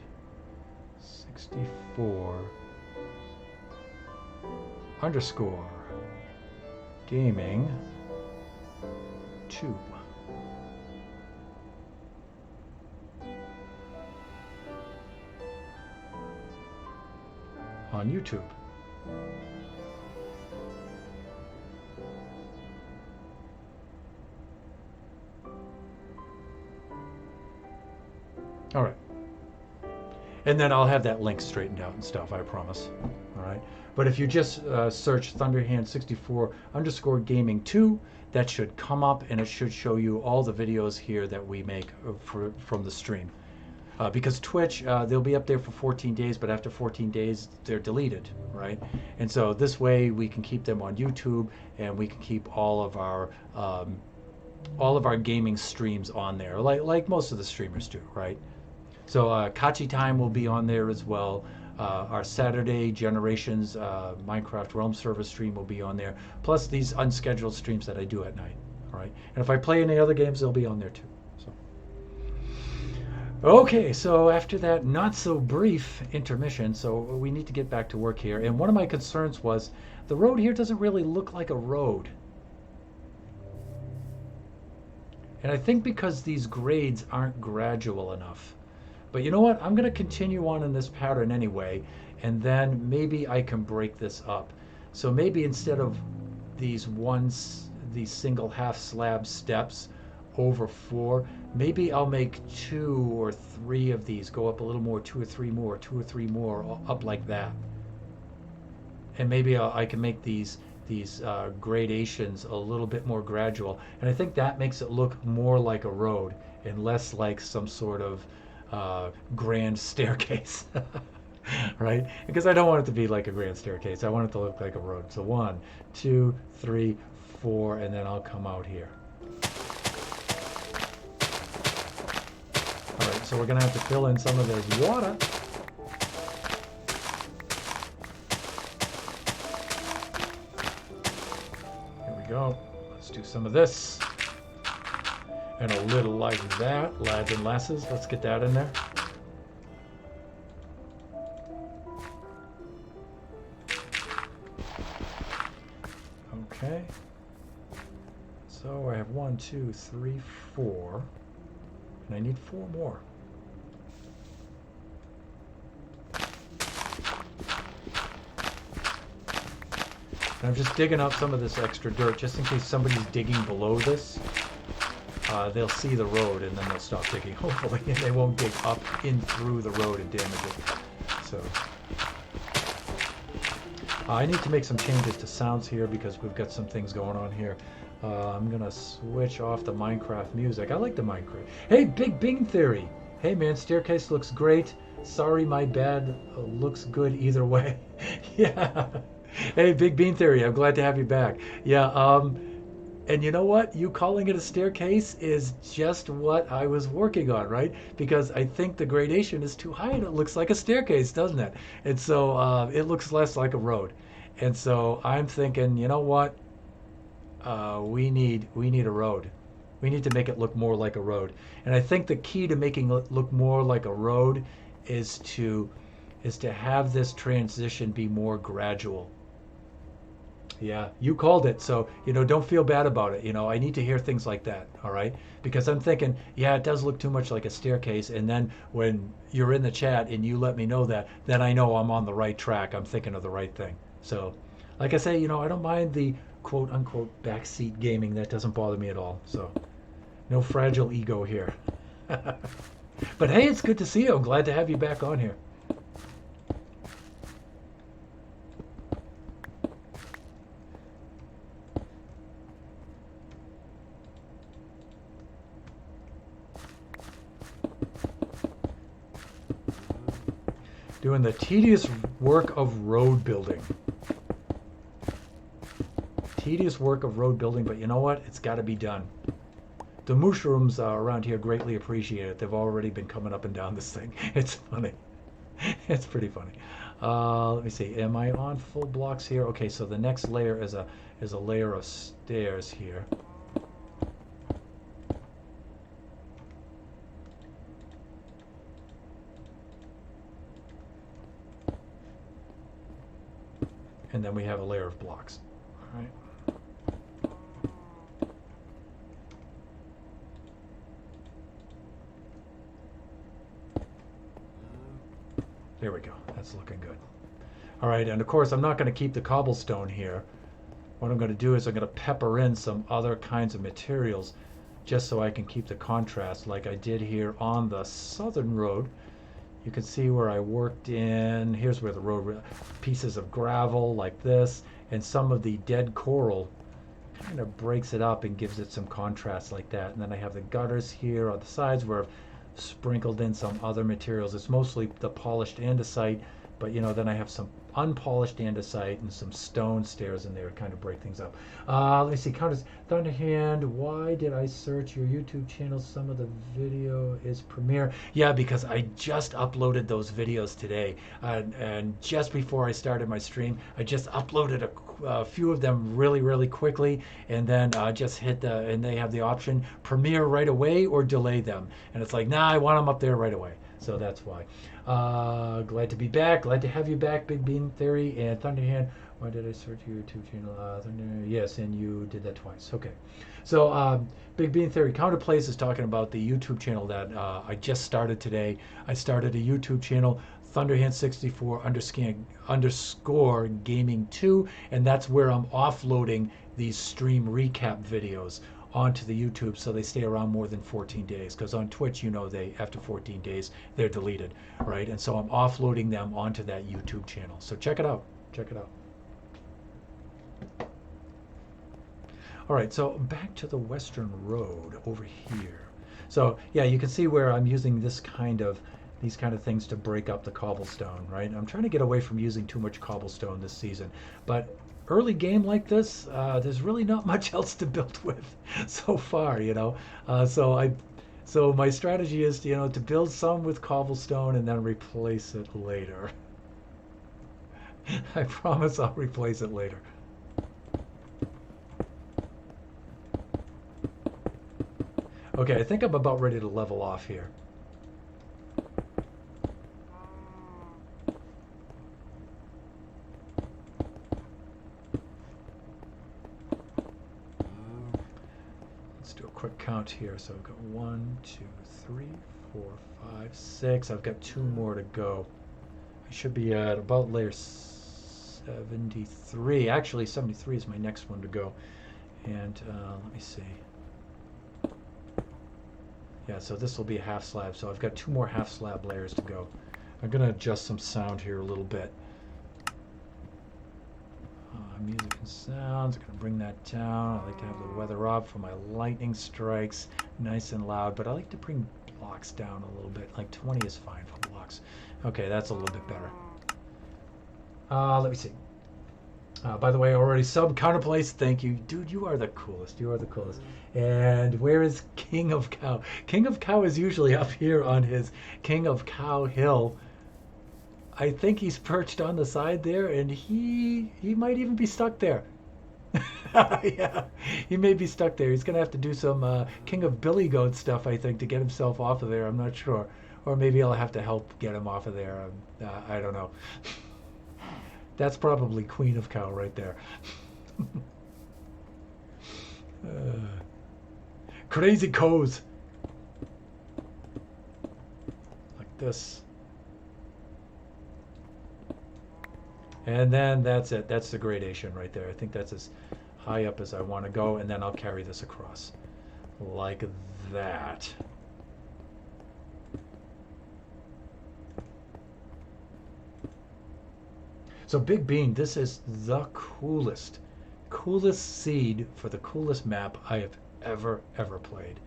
64 underscore gaming 2. On YouTube. All right. And then I'll have that link straightened out and stuff, I promise. All right. But if you just search thunderhand64 underscore gaming 2, that should come up, and it should show you all the videos here that we make from the stream. Because Twitch, they'll be up there for 14 days, but after 14 days, they're deleted, right? And so this way we can keep them on YouTube, and we can keep all of our gaming streams on there, like most of the streamers do, right? So Kachi Time will be on there as well. Our Saturday Generations Minecraft Realm Server stream will be on there, plus these unscheduled streams that I do at night, all right? And if I play any other games, they'll be on there too. Okay, so after that not so brief intermission, so we need to get back to work here. And one of my concerns was the road here doesn't really look like a road. And I think because these grades aren't gradual enough. But you know what? I'm going to continue on in this pattern anyway, and then maybe I can break this up. So maybe instead of these single half slab steps over 4, maybe I'll make 2 or 3 of these, go up a little more, 2 or 3 more, 2 or 3 more, up like that. And maybe I can make these gradations a little bit more gradual. And I think that makes it look more like a road and less like some sort of grand staircase. Right? Because I don't want it to be like a grand staircase. I want it to look like a road. So 1, 2, 3, 4, and then I'll come out here. All right, so we're gonna have to fill in some of this water. Here we go. Let's do some of this. And a little like that, lads and lasses. Let's get that in there. Okay. So I have 1, 2, 3, 4. And I need 4 more. And I'm just digging up some of this extra dirt just in case somebody's digging below this. They'll see the road and then they'll stop digging, hopefully, and they won't dig up in through the road and damage it. So I need to make some changes to sounds here because we've got some things going on here. I'm gonna switch off the Minecraft music. I like the Minecraft. Hey, Big Bing Theory. Hey man, staircase looks great. Sorry, my bad. Looks good either way. Yeah. Hey, Big Bean Theory. I'm glad to have you back. Yeah. And you know what? You calling it a staircase is just what I was working on, right? Because I think the gradation is too high and it looks like a staircase, doesn't it? And so it looks less like a road. And so I'm thinking, you know what? We need a road. We need to make it look more like a road. And I think the key to making it look more like a road is to have this transition be more gradual. Yeah, you called it. So, don't feel bad about it. I need to hear things like that. All right. Because I'm thinking, yeah, it does look too much like a staircase. And then when you're in the chat and you let me know that, then I know I'm on the right track. I'm thinking of the right thing. So, like I say, I don't mind the quote unquote backseat gaming. That doesn't bother me at all. So, no fragile ego here. But hey, it's good to see you. I'm glad to have you back on here. Doing the tedious work of road building. Tedious work of road building, but you know what? It's got to be done. The mushrooms around here greatly appreciate it. They've already been coming up and down this thing. It's funny. It's pretty funny. Let me see. Am I on full blocks here? Okay, so the next layer is a layer of stairs here. And then we have a layer of blocks. All right. There we go. That's looking good. All right, and of course, I'm not going to keep the cobblestone here. What I'm going to do is I'm going to pepper in some other kinds of materials just so I can keep the contrast like I did here on the southern road. You can see where I worked in, here's where the road, pieces of gravel like this, and some of the dead coral kind of breaks it up and gives it some contrast like that. And then I have the gutters here on the sides where I've sprinkled in some other materials. It's mostly the polished andesite, but then I have some unpolished andesite and some stone stairs in there to kind of break things up. Let me see, Countess Thunderhand, why did I search your YouTube channel? Some of the video is Premiere. Yeah, because I just uploaded those videos today, and just before I started my stream, I just uploaded a few of them really quickly, and then just hit and they have the option Premiere right away or delay them, and it's like, nah, I want them up there right away. So that's why. Glad to be back. Glad to have you back, Big Bean Theory and Thunderhand. Why did I search your YouTube channel? Yes, and you did that twice. Okay. So Big Bean Theory Counterplays is talking about the YouTube channel that I just started today. I started a YouTube channel, thunderhand64 underscore gaming 2, and that's where I'm offloading these stream recap videos onto the YouTube so they stay around more than 14 days, because on Twitch, they after 14 days they're deleted, right? And so I'm offloading them onto that YouTube channel. So check it out. All right, so back to the Western Road over here. So yeah, you can see where I'm using these kind of things to break up the cobblestone, right? I'm trying to get away from using too much cobblestone this season, but early game like this, there's really not much else to build with so far, so my strategy is, to build some with cobblestone and then replace it later. I promise I'll replace it later. Okay, I think I'm about ready to level off here. Let's do a quick count here. So I've got 1, 2, 3, 4, 5, 6. I've got 2 more to go. I should be at about layer 73. Actually, 73 is my next one to go. And let me see. Yeah, so this will be a half slab. So I've got 2 more half slab layers to go. I'm going to adjust some sound here a little bit. Music and sounds. I'm going to bring that down. I like to have the weather up for my lightning strikes. Nice and loud. But I like to bring blocks down a little bit. Like 20 is fine for blocks. Okay, that's a little bit better. Let me see. By the way, already sub Counterplace. Thank you. Dude, you are the coolest. You are the coolest. And where is King of Cow? King of Cow is usually up here on his King of Cow hill. I think he's perched on the side there, and he might even be stuck there. Yeah, he may be stuck there. He's going to have to do some King of Billy Goat stuff, I think, to get himself off of there. I'm not sure. Or maybe I'll have to help get him off of there. I don't know. That's probably Queen of Cow right there. Crazy cows. Like this. And then that's it. That's the gradation right there. I think that's as high up as I want to go. And then I'll carry this across like that. So Big Bean, this is the coolest seed for the coolest map I have ever played.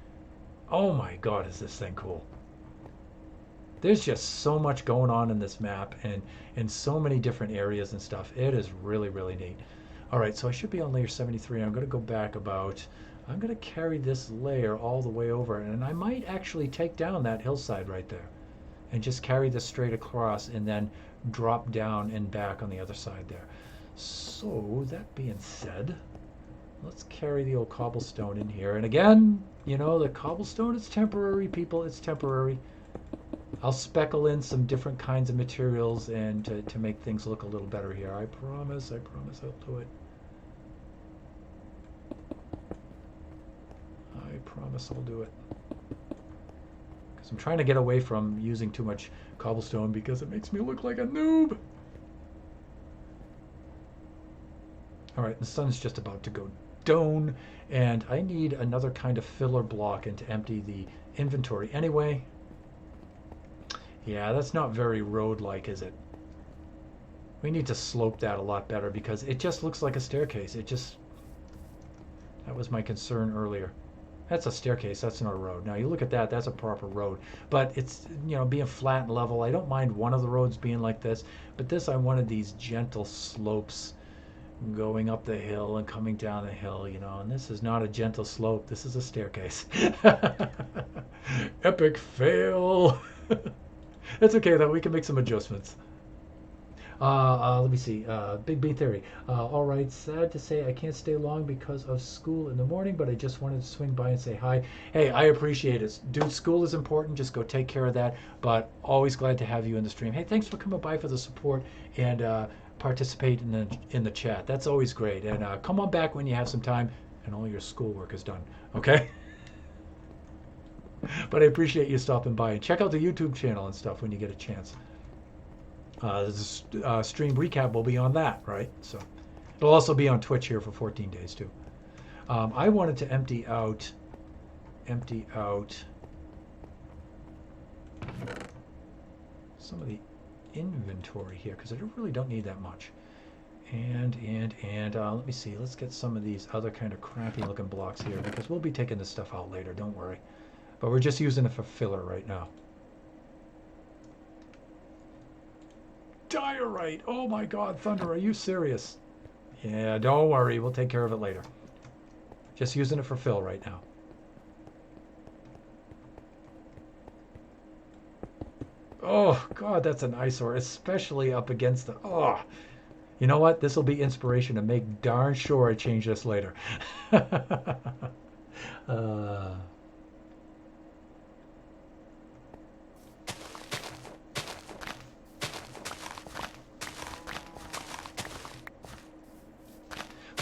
Oh my God, is this thing cool. There's just so much going on in this map and in so many different areas and stuff. It is really, really neat. All right, so I should be on layer 73. I'm going to go back about, I'm going to carry this layer all the way over, and I might actually take down that hillside right there and just carry this straight across and then drop down and back on the other side there. So that being said, let's carry the old cobblestone in here. And again, you know, the cobblestone is temporary, people. It's temporary. I'll speckle in some different kinds of materials and to make things look a little better here. I promise I'll do it. I promise I'll do it. Because I'm trying to get away from using too much cobblestone because it makes me look like a noob. All right, the sun's just about to go down, and I need another kind of filler block and to empty the inventory anyway. Yeah, that's not very road-like, is it? We need to slope that a lot better because it just looks like a staircase. That was my concern earlier. That's a staircase, that's not a road. Now you look at that, that's a proper road. But it's, you know, being flat and level. I don't mind one of the roads being like this, but this I wanted these gentle slopes going up the hill and coming down the hill, you know, and this is not a gentle slope, this is a staircase. Epic fail. That's okay though, we can make some adjustments. Let me see. Big B Theory. All right, sad to say I can't stay long because of school in the morning, but I just wanted to swing by and say hi. Hey, I appreciate it. Dude, school is important. Just go take care of that. But always glad to have you in the stream. Hey, thanks for coming by for the support and participate in the chat. That's always great. And come on back when you have some time and all your schoolwork is done. Okay? But I appreciate you stopping by and check out the YouTube channel and stuff when you get a chance. Stream recap will be on that, right? So it'll also be on Twitch here for 14 days too. I wanted to empty out some of the inventory here because I really don't need that much. And let me see. Let's get some of these other kind of crappy looking blocks here because we'll be taking this stuff out later. Don't worry. But we're just using it for filler right now. Diorite! Oh my God, Thunder, are you serious? Yeah, don't worry, we'll take care of it later. Just using it for fill right now. Oh God, that's an eyesore, especially up against the. Oh, you know what? This will be inspiration to make darn sure I change this later.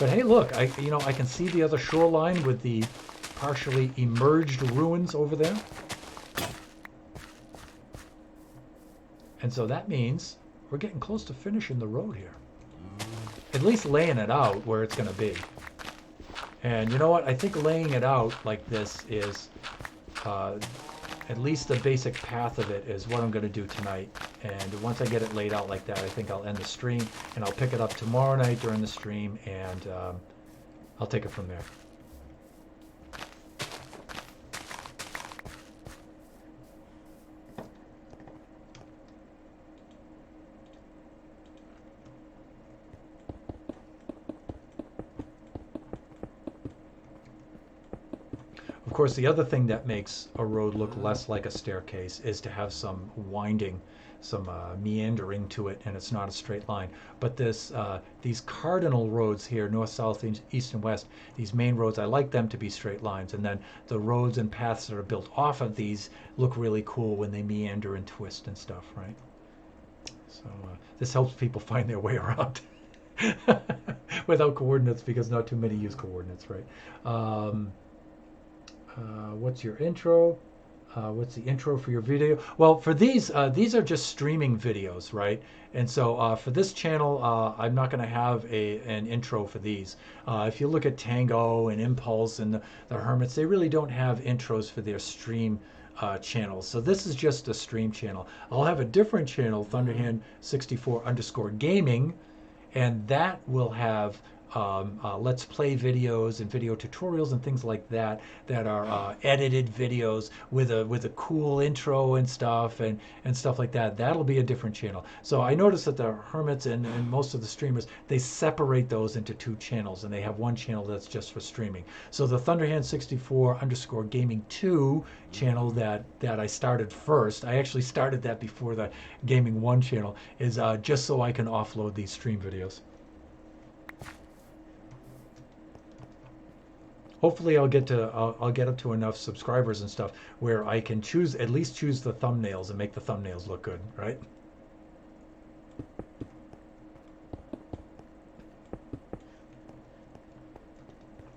But hey, look, I can see the other shoreline with the partially emerged ruins over there. And so that means we're getting close to finishing the road here. At least laying it out where it's going to be. And you know what? I think laying it out like this is, at least the basic path of it is what I'm going to do tonight. And once I get it laid out like that, I think I'll end the stream and I'll pick it up tomorrow night during the stream and I'll take it from there. Of course, the other thing that makes a road look less like a staircase is to have some winding, some meandering to it, and it's not a straight line. But these cardinal roads here, north, south, east, and west, these main roads, I like them to be straight lines. And then the roads and paths that are built off of these look really cool when they meander and twist and stuff, right? So this helps people find their way around without coordinates, because not too many use coordinates, right? What's your intro? What's the intro for your video? Well, for these are just streaming videos, right? And so for this channel, I'm not going to have an intro for these. If you look at Tango and Impulse and the Hermits, they really don't have intros for their stream channels. So this is just a stream channel. I'll have a different channel, thunderhand64_gaming, and that will have let's play videos and video tutorials and things like that are edited videos with a cool intro and stuff and stuff like that. That'll be a different channel. So I noticed that the Hermits and most of the streamers, they separate those into two channels, and they have one channel that's just for streaming. So the thunderhand64_gaming 2 channel that I started first, I actually started that before the gaming 1 channel, is just so I can offload these stream videos. Hopefully I'll get up to enough subscribers and stuff where I can at least choose the thumbnails and make the thumbnails look good, right?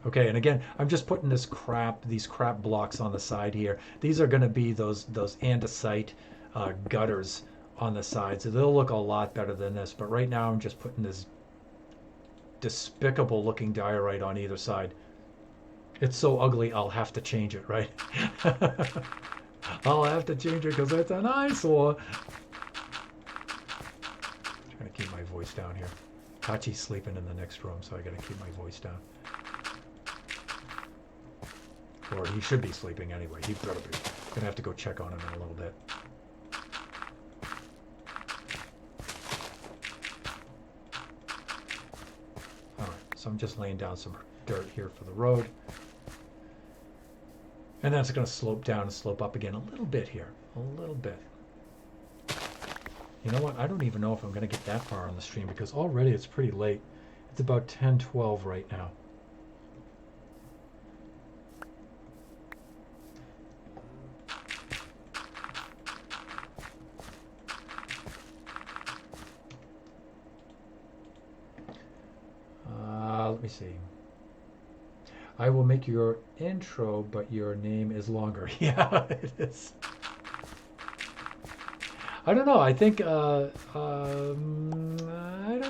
Okay, and again, I'm just putting these crap blocks on the side here. These are going to be those andesite gutters on the side, so they'll look a lot better than this. But right now I'm just putting this despicable looking diorite on either side. It's so ugly, I'll have to change it, right? I'll have to change it because it's an eyesore. I'm trying to keep my voice down here. Hachi's sleeping in the next room, so I gotta keep my voice down. Or he should be sleeping anyway. He better be. Gonna have to go check on him in a little bit. Alright, so I'm just laying down some dirt here for the road. And then it's going to slope down and slope up again a little bit here. A little bit. You know what? I don't even know if I'm going to get that far on the stream because already it's pretty late. It's about 10:12 right now. Let me see. I will make your intro, but your name is longer. Yeah, it is. I don't know. I think I don't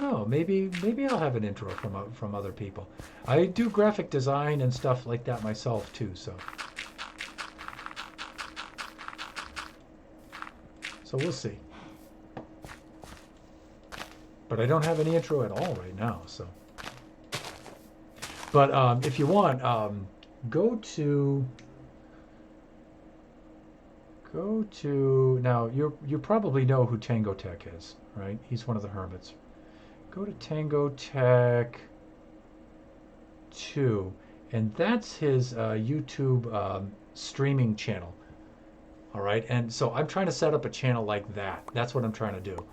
know. Maybe I'll have an intro from other people. I do graphic design and stuff like that myself too. So we'll see. But I don't have any intro at all right now. So. But if you want, go to now. You probably know who Tango Tech is, right? He's one of the Hermits. Go to Tango Tech 2, and that's his YouTube streaming channel. All right, and so I'm trying to set up a channel like that. That's what I'm trying to do.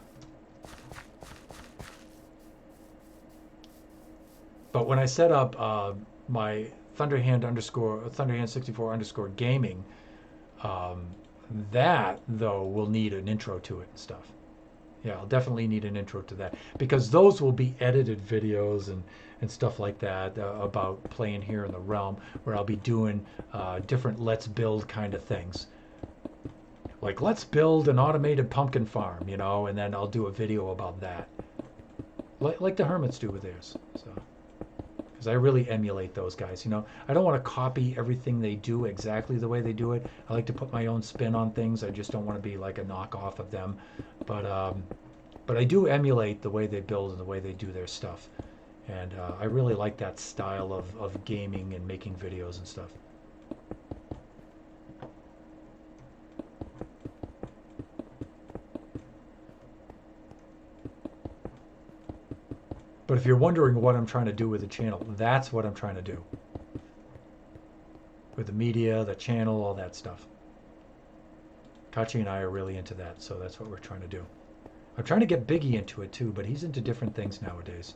But when I set up my thunderhand64_gaming, that though will need an intro to it and stuff. Yeah, I'll definitely need an intro to that because those will be edited videos and stuff like that about playing here in the realm where I'll be doing different let's build kind of things. Like let's build an automated pumpkin farm, you know, and then I'll do a video about that. Like the hermits do with theirs. So, because I really emulate those guys, you know. I don't want to copy everything they do exactly the way they do it. I like to put my own spin on things. I just don't want to be like a knockoff of them. But but I do emulate the way they build and the way they do their stuff. And I really like that style of gaming and making videos and stuff. But if you're wondering what I'm trying to do with the channel, that's what I'm trying to do. With the media, the channel, all that stuff. Kachi and I are really into that, so that's what we're trying to do. I'm trying to get Biggie into it too, but he's into different things nowadays.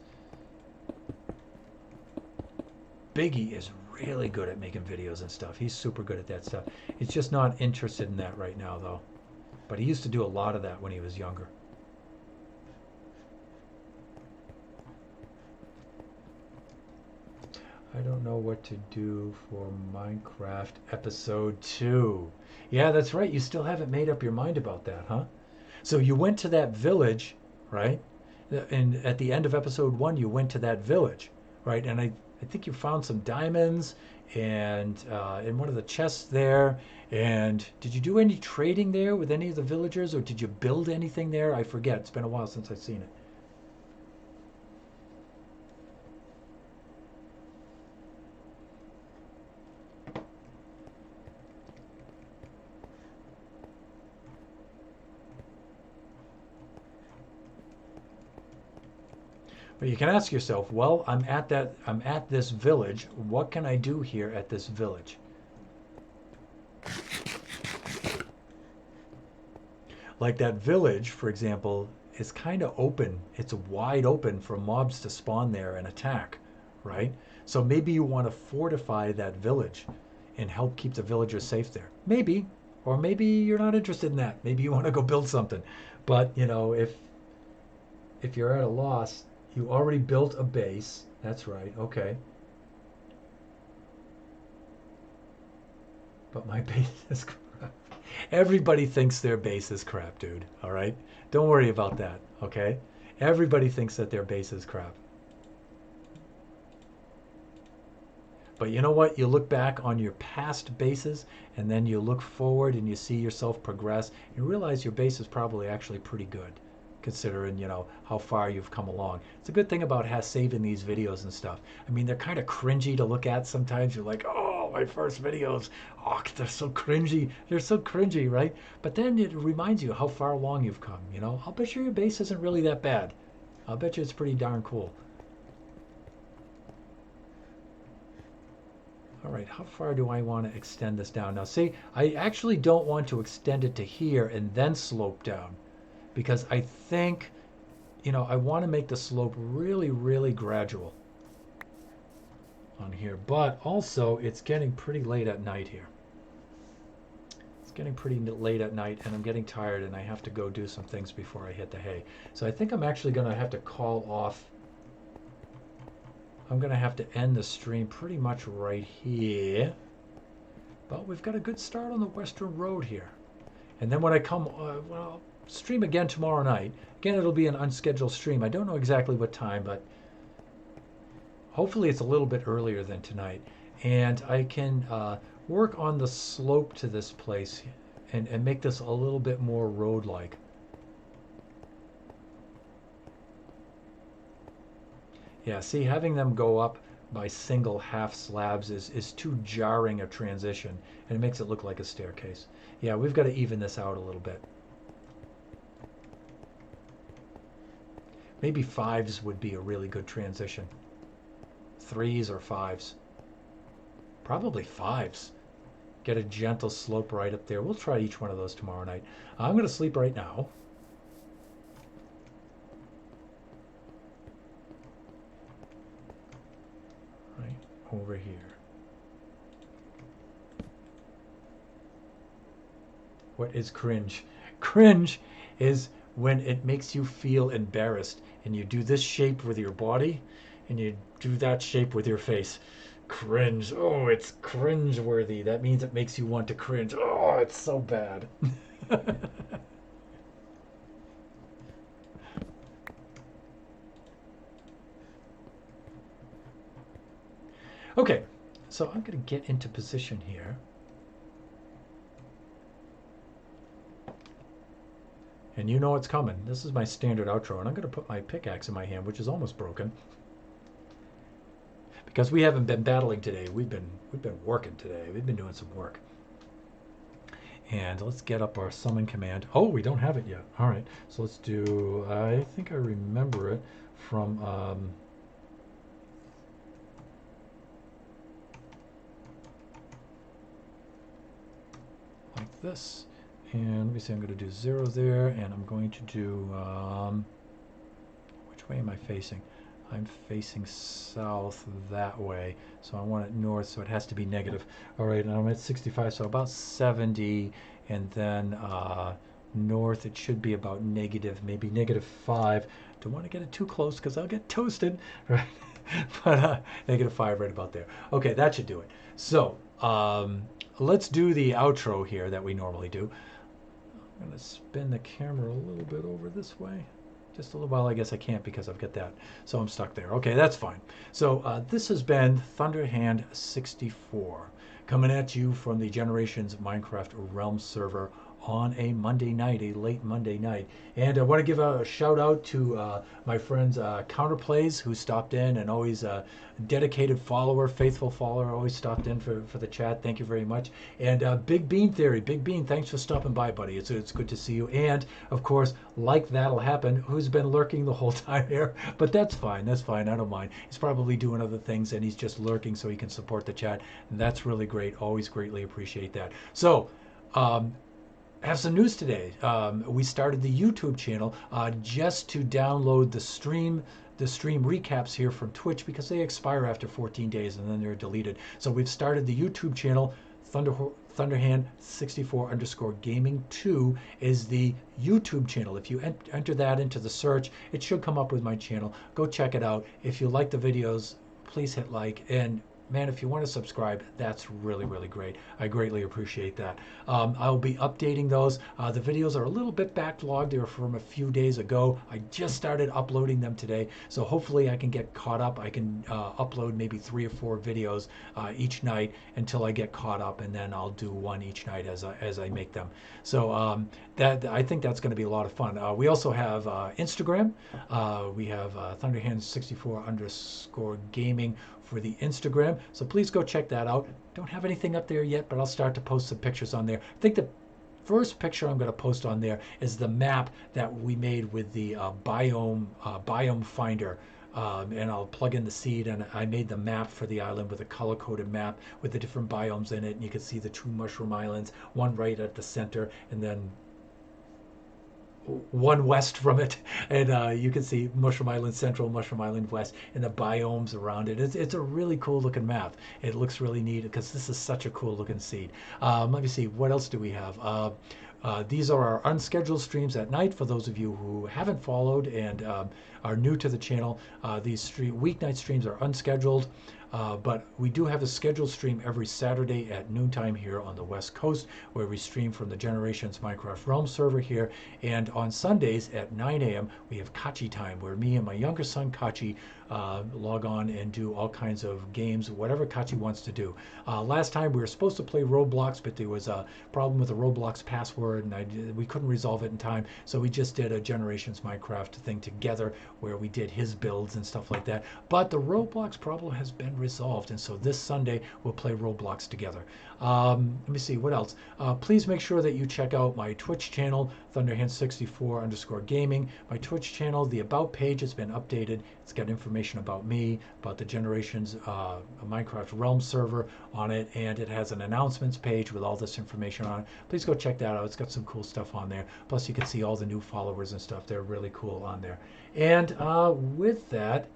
Biggie is really good at making videos and stuff. He's super good at that stuff. He's just not interested in that right now, though. But he used to do a lot of that when he was younger. I don't know what to do for Minecraft episode 2. Yeah, that's right. You still haven't made up your mind about that, huh? So you went to that village, right? And at the end of episode 1, you went to that village, right? And I think you found some diamonds and in one of the chests there. And did you do any trading there with any of the villagers, or did you build anything there? I forget. It's been a while since I've seen it. But you can ask yourself, well, I'm at this village. What can I do here at this village? Like that village, for example, is kind of open. It's wide open for mobs to spawn there and attack, right? So maybe you want to fortify that village and help keep the villagers safe there. Maybe, or maybe you're not interested in that. Maybe you want to go build something. But, you know, if you're at a loss, you already built a base. That's right. Okay. But my base is crap. Everybody thinks their base is crap, dude. All right? Don't worry about that, okay? Everybody thinks that their base is crap. But you know what? You look back on your past bases and then you look forward and you see yourself progress. You realize your base is probably actually pretty good, considering, you know, how far you've come along. It's a good thing about saving these videos and stuff. I mean, they're kind of cringy to look at sometimes. You're like, oh, my first videos, oh, they're so cringy. They're so cringy, right? But then it reminds you how far along you've come, you know? I'll bet you your base isn't really that bad. I'll bet you it's pretty darn cool. All right, how far do I want to extend this down? Now, see, I actually don't want to extend it to here and then slope down, because I think, you know, I want to make the slope really, really gradual on here. But also, it's getting pretty late at night here. It's getting pretty late at night, and I'm getting tired, and I have to go do some things before I hit the hay. So I think I'm actually going to have to call off. I'm going to have to end the stream pretty much right here. But we've got a good start on the Western Road here. And then when I come, well, stream again tomorrow night. Again, it'll be an unscheduled stream. I don't know exactly what time, but hopefully it's a little bit earlier than tonight. And I can work on the slope to this place and make this a little bit more road-like. Yeah, see, having them go up by single half slabs is too jarring a transition, and it makes it look like a staircase. Yeah, we've got to even this out a little bit. Maybe 5s would be a really good transition. 3s or 5s. Probably 5s. Get a gentle slope right up there. We'll try each one of those tomorrow night. I'm going to sleep right now. Right over here. What is cringe? Cringe is when it makes you feel embarrassed and you do this shape with your body and you do that shape with your face. Cringe. Oh, it's cringe worthy. That means it makes you want to cringe. Oh, it's so bad. Okay, so I'm going to get into position here. And you know what's coming. This is my standard outro, and I'm going to put my pickaxe in my hand, which is almost broken. Because we haven't been battling today. We've been working today. We've been doing some work. And let's get up our summon command. Oh, we don't have it yet. All right, so let's do, I think I remember it from, like this. And let me see, I'm going to do 0 there, and I'm going to do, which way am I facing? I'm facing south that way, so I want it north, so it has to be negative. All right, and I'm at 65, so about 70, and then north it should be about negative, maybe -5. Don't want to get it too close because I'll get toasted, right? But -5 right about there. Okay, that should do it. So let's do the outro here that we normally do. I'm going to spin the camera a little bit over this way. Just a little while. I guess I can't because I've got that. So I'm stuck there. Okay, that's fine. So this has been thunderhand64 coming at you from the Generations Minecraft Realm server on a Monday night, a late Monday night. And I want to give a shout out to my friends Counterplays, who stopped in, and always a dedicated follower, faithful follower, always stopped in for the chat. Thank you very much. And Big Bean Theory, Big Bean, thanks for stopping by, buddy. It's good to see you. And of course, like that'll happen, who's been lurking the whole time here, but that's fine. That's fine. I don't mind. He's probably doing other things and he's just lurking so he can support the chat. And that's really great. Always greatly appreciate that. So, have some news today. We started the YouTube channel just to download the stream recaps here from Twitch, because they expire after 14 days and then they're deleted. So we've started the YouTube channel. Thunderhand64_gaming 2 is the YouTube channel. If you enter that into the search, it should come up with my channel. Go check it out. If you like the videos, please hit like, and man, if you want to subscribe, that's really, really great. I greatly appreciate that. I'll be updating those. The videos are a little bit backlogged. They were from a few days ago. I just started uploading them today, so hopefully I can get caught up. I can upload maybe 3 or 4 videos each night until I get caught up, and then I'll do one each night as I make them. So that, I think that's going to be a lot of fun. We also have Instagram. We have thunderhand64_gaming for the Instagram. So please go check that out. Don't have anything up there yet, but I'll start to post some pictures on there. I think the first picture I'm going to post on there is the map that we made with the biome finder. And I'll plug in the seed, and I made the map for the island with a color-coded map with the different biomes in it. And you can see the 2 mushroom islands, one right at the center, and then one west from it, and you can see Mushroom Island Central, Mushroom Island West, and the biomes around it. It's a really cool looking map. It looks really neat because this is such a cool looking seed. Let me see, what else do we have? These are our unscheduled streams at night for those of you who haven't followed and are new to the channel. These weeknight streams are unscheduled. But we do have a scheduled stream every Saturday at noontime here on the West Coast, where we stream from the Generations Minecraft Realm server here. And on Sundays at 9 a.m. we have Kachi time, where me and my younger son Kachi log on and do all kinds of games, whatever Kachi wants to do. Last time we were supposed to play Roblox, but there was a problem with the Roblox password, and we couldn't resolve it in time. So we just did a Generations Minecraft thing together, where we did his builds and stuff like that. But the Roblox problem has been resolved, and so this Sunday we'll play Roblox together. Let me see, what else? Please make sure that you check out my Twitch channel, thunderhand64_gaming. My Twitch channel, the About page has been updated. It's got information about me, about the Generations Minecraft Realm server on it, and it has an announcements page with all this information on it. Please go check that out. It's got some cool stuff on there. Plus you can see all the new followers and stuff. They're really cool on there. And with that,